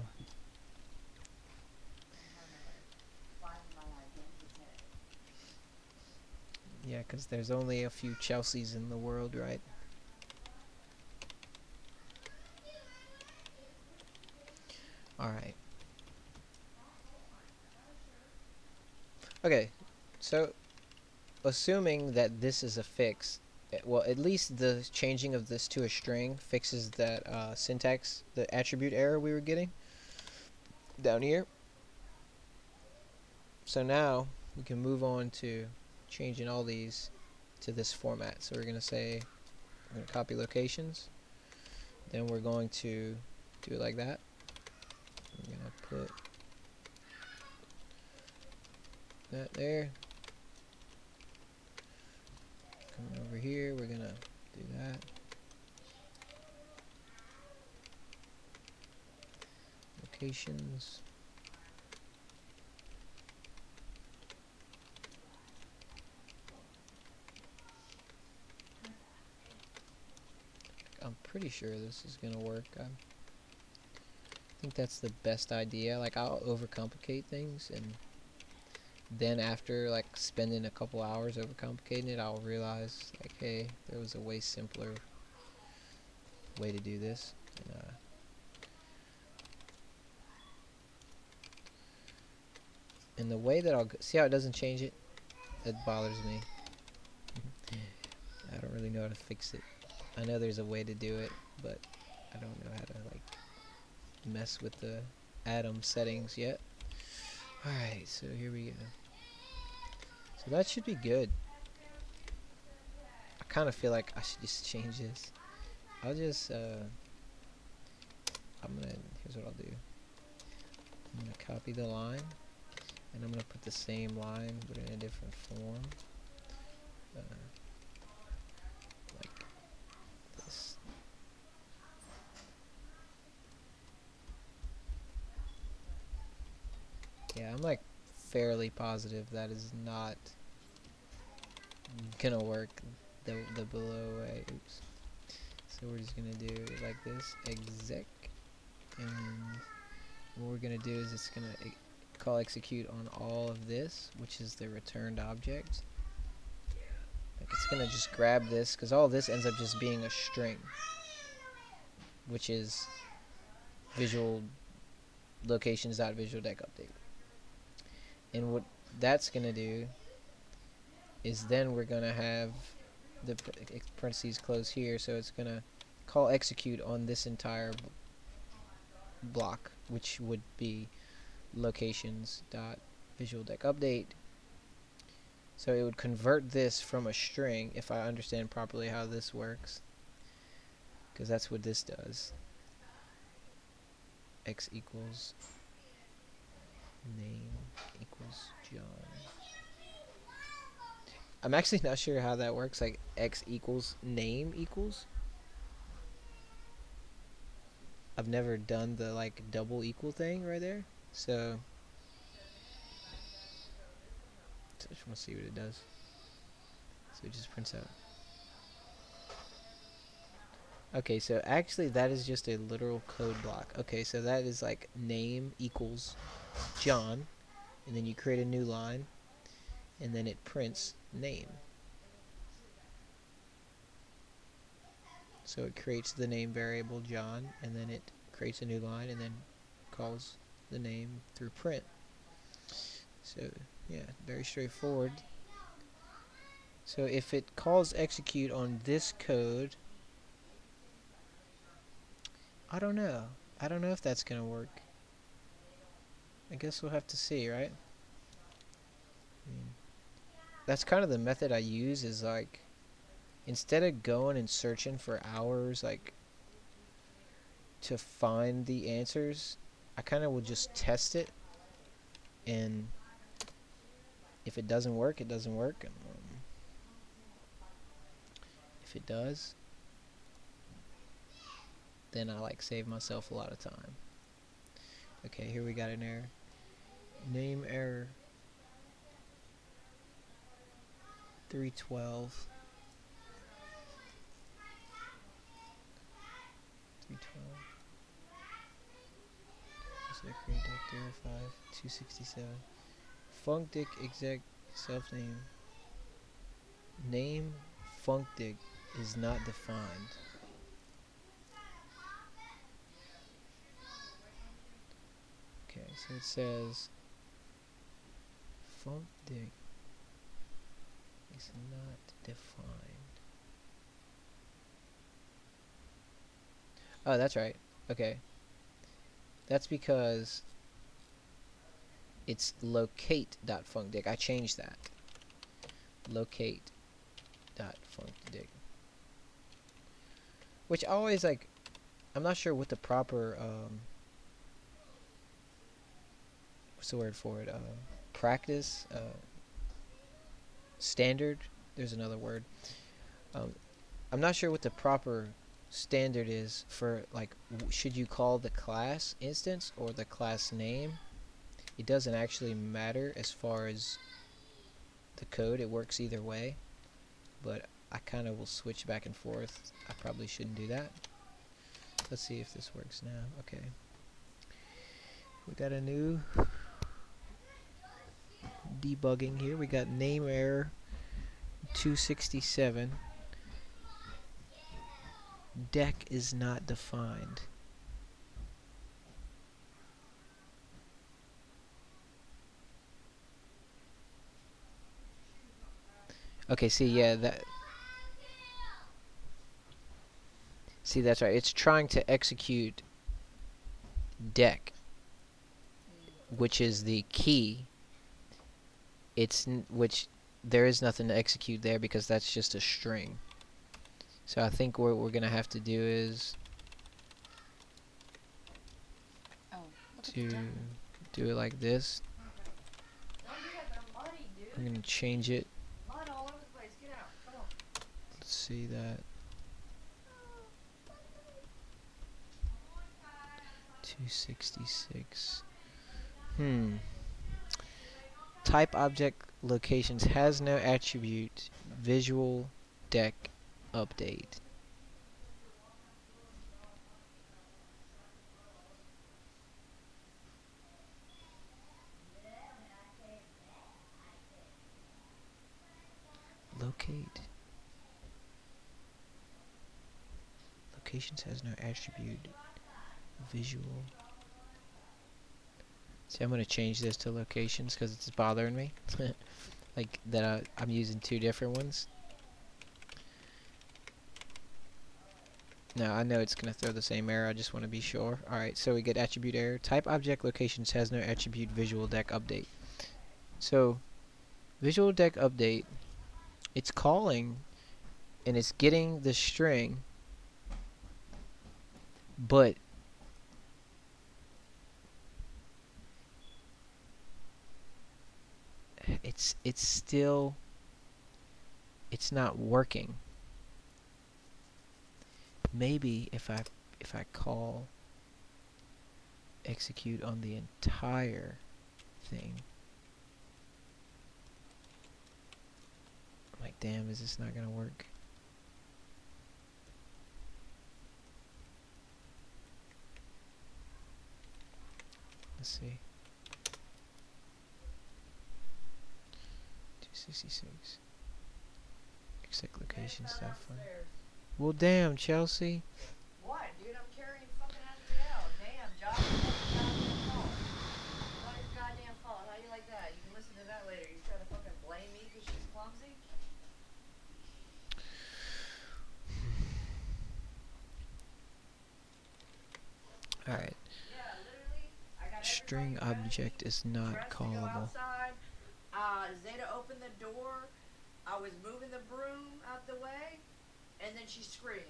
Yeah, because there's only a few Chelseas in the world, right? Alright. Okay, so assuming that this is a fix, well, at least the changing of this to a string fixes that syntax, the attribute error we were getting down here. So now we can move on to changing all these to this format. So we're going to say, we're going to copy locations, then we're going to do it like that. We're going to put that there, Coming over here, we're gonna do that. Locations. I'm pretty sure this is gonna work. I think that's the best idea. Like, I'll overcomplicate things, and then after like spending a couple hours overcomplicating it, I'll realize like, hey, there was a way simpler way to do this. And the way that I'll see how it doesn't change it, it bothers me. I don't really know how to fix it. I know there's a way to do it, but I don't know how to like mess with the atom settings yet. Alright, so here we go. So that should be good. I kind of feel like I should just change this. I'll just here's what I'll do. I'm gonna copy the line, and I'm gonna put the same line but in a different form, like this. Yeah, I'm like fairly positive that is not gonna work the below way. Oops. So we're just gonna do it like this, exec, and what we're gonna do is it's gonna call execute on all of this, which is the returned object. Like, it's gonna just grab this, because all this ends up just being a string, which is visual locations.visual deck update. And what that's gonna do is then we're gonna have the parentheses close here, so it's gonna call execute on this entire block, which would be locations.visual deck update. So it would convert this from a string, if I understand properly how this works, because that's what this does. X equals name equals John. I'm actually not sure how that works, like X equals name equals. I've never done the like double equal thing right there, so I just want to see what it does. So it just prints out. Okay, so actually that is just a literal code block. Okay, so that is like name equals John, and then you create a new line, and then it prints name. So it creates the name variable John, and then it creates a new line, and then calls the name through print. So yeah, very straightforward. So if it calls execute on this code, I don't know. I don't know if that's gonna work. I guess we'll have to see, right? I mean, that's kind of the method I use, is like, instead of going and searching for hours like to find the answers, I kind of will just test it, and if it doesn't work, it doesn't work. If it does, then I like save myself a lot of time. Okay, here we got an error. Name error 312. 312. Create deck 5 267. Funcdic exec self name. Name funcdic is not defined. Okay, so it says funcdic is not defined. Oh, that's right. Okay. That's because it's locate.funcdic. I changed that. Locate.funcdic. Which always, like, I'm not sure what the proper, what's the word for it? Practice? Standard? There's another word. Um, I'm not sure what the proper standard is for, like, should you call the class instance or the class name? It doesn't actually matter as far as the code. It works either way, but I kind of will switch back and forth. I probably shouldn't do that. Let's see if this works now. Okay. We got a new debugging here. We got name error 267. Deck is not defined. Okay, see, yeah, that's right. It's trying to execute deck, which is the key. Which there is nothing to execute there because that's just a string. So I think what we're gonna have to do is to do it like this. I'm gonna change it. Let's see that. 266. Type object locations has no attribute visual deck update. Locate. Locations has no attribute visual. See, I'm gonna change this to locations because it's bothering me. Like that I'm using two different ones. No, I know it's gonna throw the same error. I just want to be sure. Alright, so we get attribute error. Type object locations has no attribute visual deck update. So visual deck update, it's calling and it's getting the string, but it's still, it's not working. Maybe if I call execute on the entire thing. I'm like, damn, is this not gonna work? Let's see. 266. Exec location stuff. Well, damn, Chelsea. What, dude? I'm carrying fucking out. Damn, Josh. It's not your goddamn fault. How you like that? You can listen to that later. You try to fucking blame me because she's clumsy? Alright. Yeah, literally. I got String object is not callable. Outside. Zeta opened the door. I was moving the broom out the way, and then she screamed.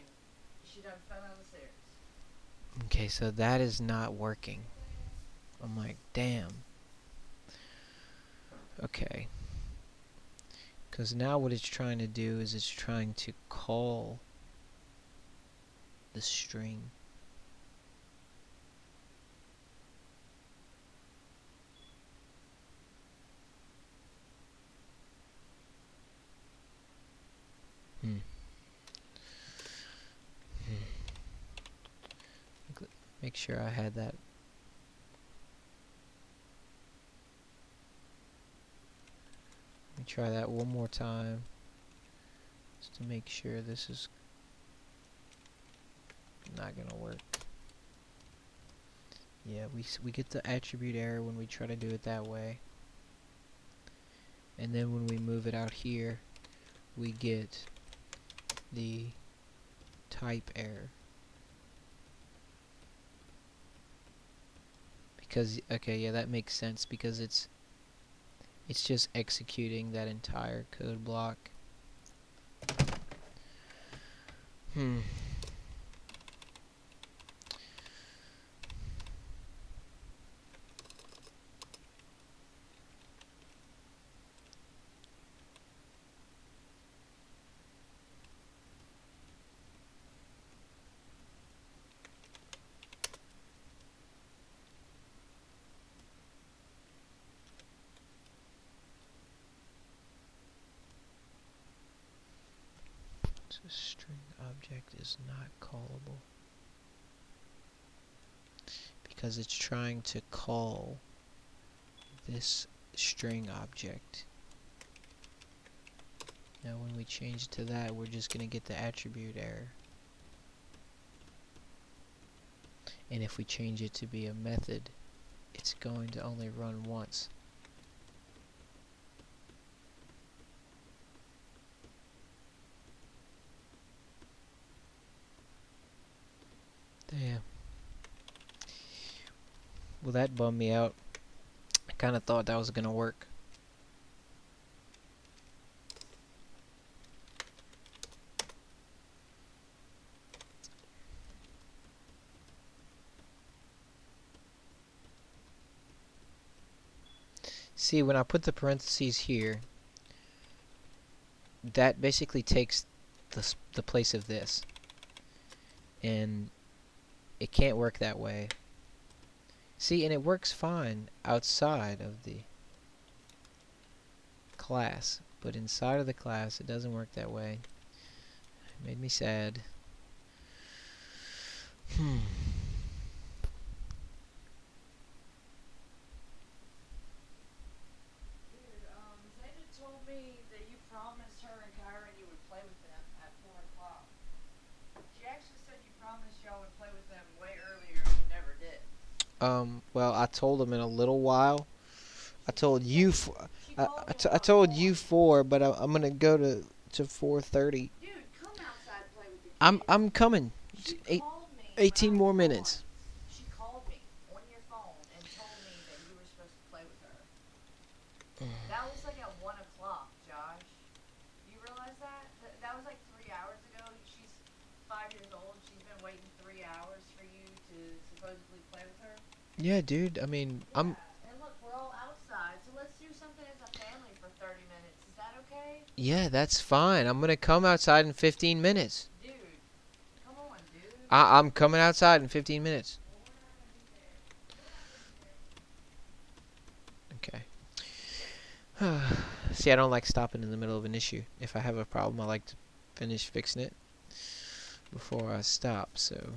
She done fell down the stairs. Okay, so that is not working. I'm like, damn. Okay. Because now what it's trying to do is it's trying to call the string. Make sure I had that. Let me try that one more time, just to make sure this is not gonna work. Yeah, we get the attribute error when we try to do it that way, and then when we move it out here, we get the type error. Because, okay, yeah, that makes sense, because it's just executing that entire code block. The string object is not callable because it's trying to call this string object. Now when we change it to that, we're just going to get the attribute error. And if we change it to be a method, it's going to only run once. Damn. Well, that bummed me out. I kind of thought that was going to work. See, when I put the parentheses here, that basically takes the place of this. And it can't work that way. See, and it works fine outside of the class, but inside of the class it doesn't work that way. It made me sad. Zeta told me that you promised her and Kyron you would play with them at 4 o'clock. She actually said you promised y'all would play with them way earlier and you never did. Well, I told them in a little while. I told you, I told told you 4, but I'm gonna go to 4:30. Dude, come outside and play with the kids. I'm coming. She Eight, called me 18 when I more was minutes. gone. She called me on your phone and told me that you were supposed to play with her. That was like at 1 o'clock, Josh. You realize that? That was like 3 hours ago. She's 5 years old. She's been waiting 3 hours for you to supposedly play with her. Yeah, dude. I mean, Yeah. And look, we're all outside, so let's do something as a family for 30 minutes. Is that okay? Yeah, that's fine. I'm gonna come outside in 15 minutes. Dude, come on, dude. I'm coming outside in 15 minutes. Well, we're not gonna be there. We're not gonna be there. Okay. See, I don't like stopping in the middle of an issue. If I have a problem, I like to finish fixing it before I stop, so...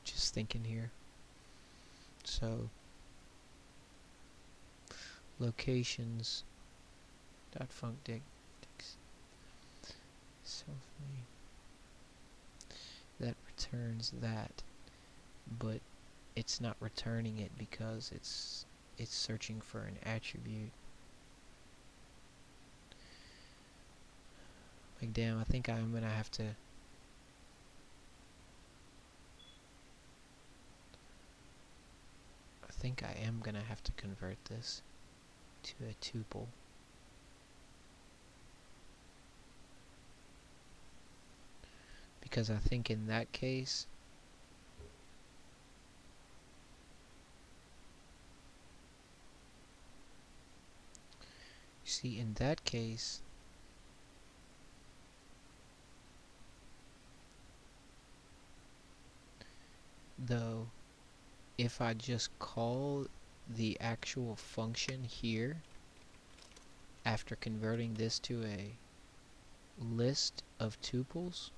Just thinking here. So... Locations... .funcdict... self-main... That returns that, but it's not returning it because it's searching for an attribute. Like, damn, I think I'm gonna have to... I think I am gonna have to convert this to a tuple. Because I think in that case... See, in that case... Though, if I just call the actual function here, after converting this to a list of tuples,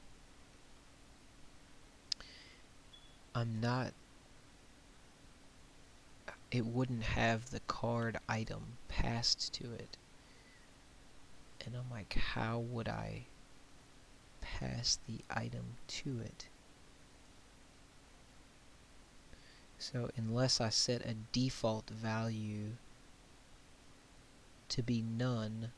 it wouldn't have the card item passed to it. And I'm like, how would I pass the item to it? So unless I set a default value to be none,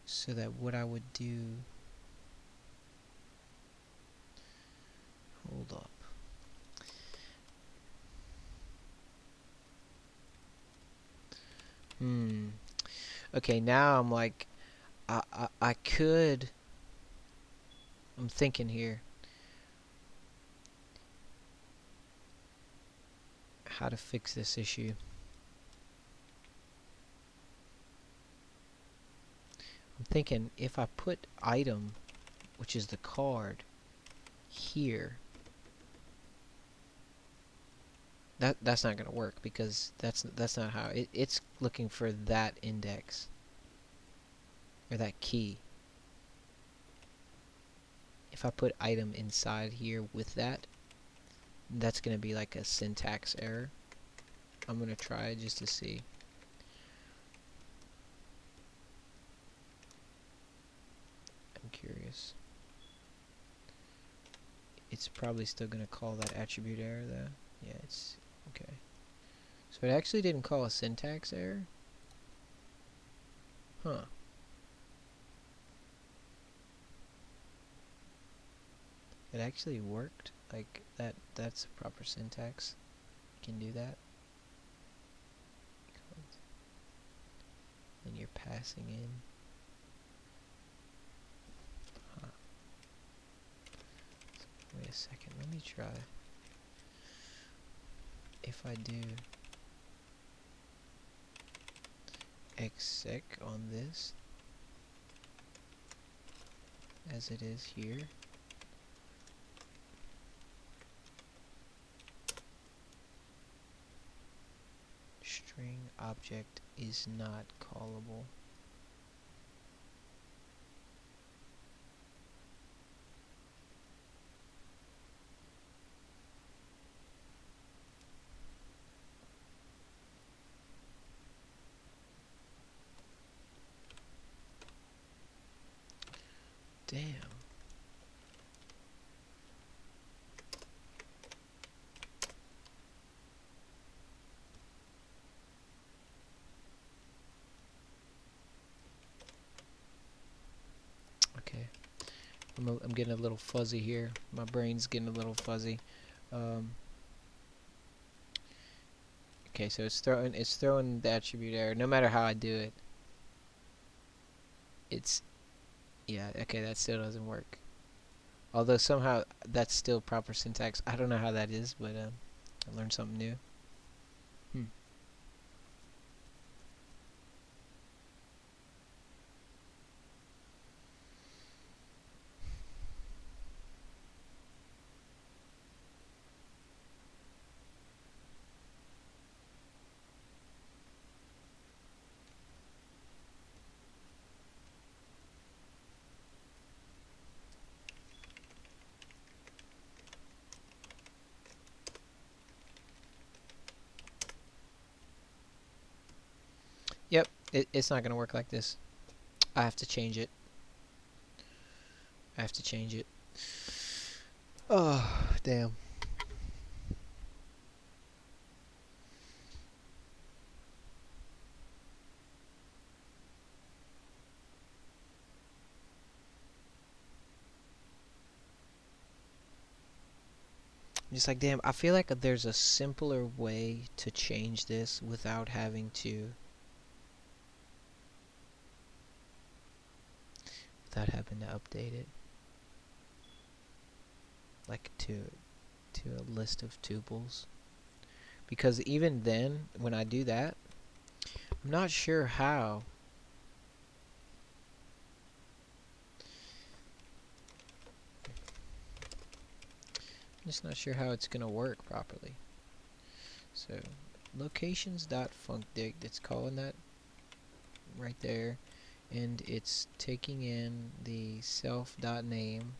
so that what I would do... Hold up. Okay, now I'm like, I could... I'm thinking here. How to fix this issue. I'm thinking if I put item, which is the card, here, that's not gonna work because that's not how it's looking for that index or that key. If I put item inside here with that, that's gonna be like a syntax error. I'm gonna try it just to see. I'm curious. It's probably still gonna call that attribute error though. Yeah, it's okay. So it actually didn't call a syntax error? Huh. It actually worked. Like that's proper syntax. You can do that. And you're passing in. Huh. Wait a second, let me try. If I do exec on this, as it is here, string object is not callable. Damn. Okay. I'm getting a little fuzzy here. My brain's getting a little fuzzy. Um, okay, so it's throwing the attribute error. No matter how I do it, it's yeah. Okay, that still doesn't work. Although somehow that's still proper syntax. I don't know how that is, but I learned something new. Hmm. Yep, it's not gonna work like this. I have to change it. I have to change it. Oh, damn. I'm just like, damn, I feel like there's a simpler way to change this without having to update it. Like to a list of tuples. Because even then, when I do that, I'm not sure how. I'm just not sure how it's gonna work properly. So locations.funcdict, it's calling that right there, and it's taking in the self.name,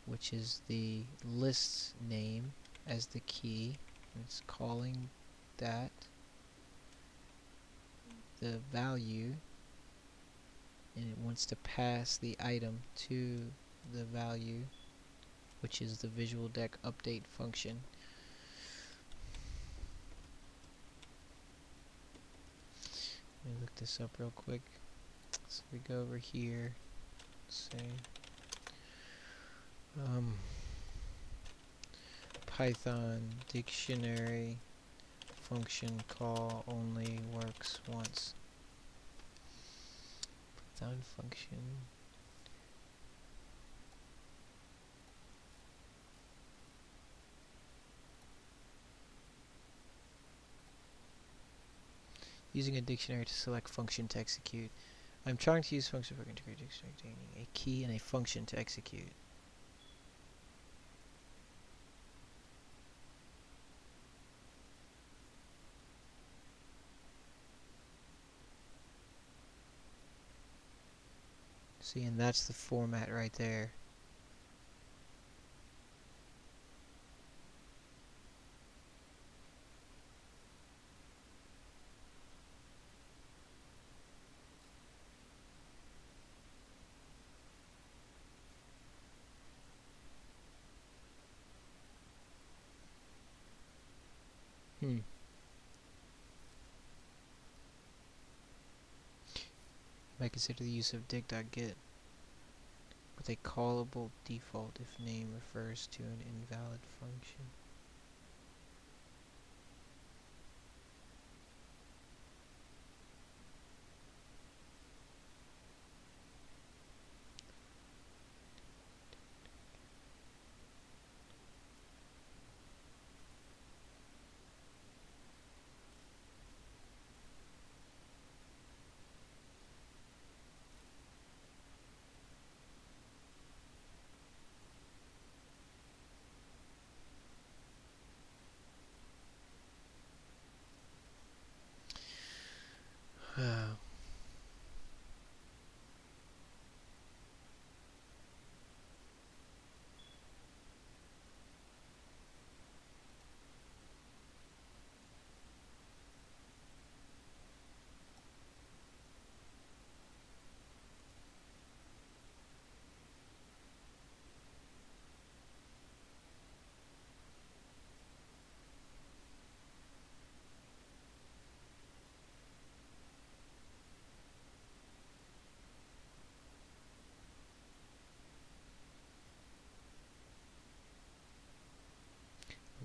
which is the list's name, as the key. And it's calling that the value, and it wants to pass the item to the value, which is the visual deck update function. Let me look this up real quick. So we go over here, say Python dictionary function call only works once. Python function. Using a dictionary to select function to execute. I'm trying to use function for integrate dictionary containing a key and a function to execute. See, and that's the format right there. Hmm. You might consider the use of dig.get with a callable default if name refers to an invalid function.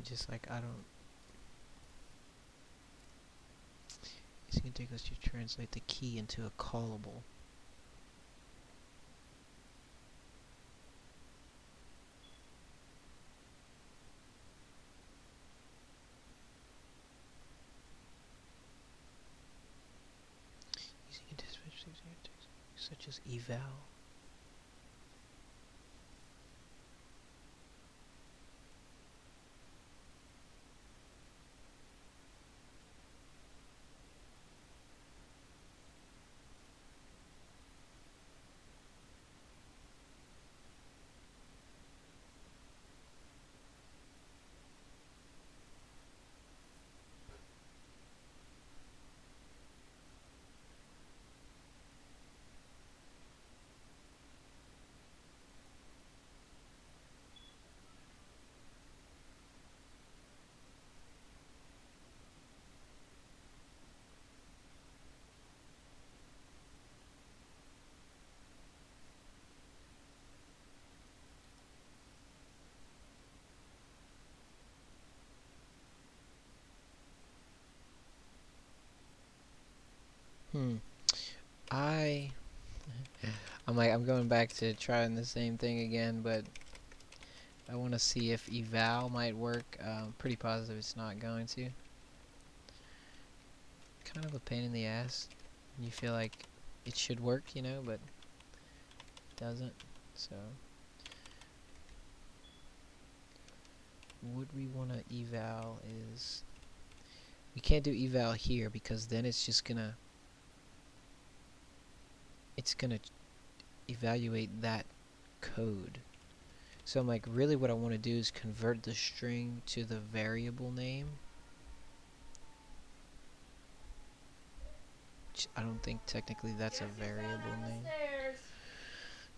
Just like I don't. It's gonna take us to translate the key into a callable. Using a dispatch such as eval. Hmm. I I'm going back to trying the same thing again, but I want to see if eval might work. Pretty positive it's not going to. Kind of a pain in the ass. You feel like it should work, but it doesn't. So, what we want to eval is we can't do eval here because then it's gonna evaluate that code. So I'm like, really what I want to do is convert the string to the variable name. Which I don't think technically that's a Guess who fell variable down the name. stairs?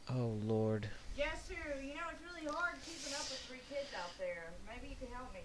Oh lord. Guess who? You know, it's really hard keeping up with 3 kids out there. Maybe you could help me.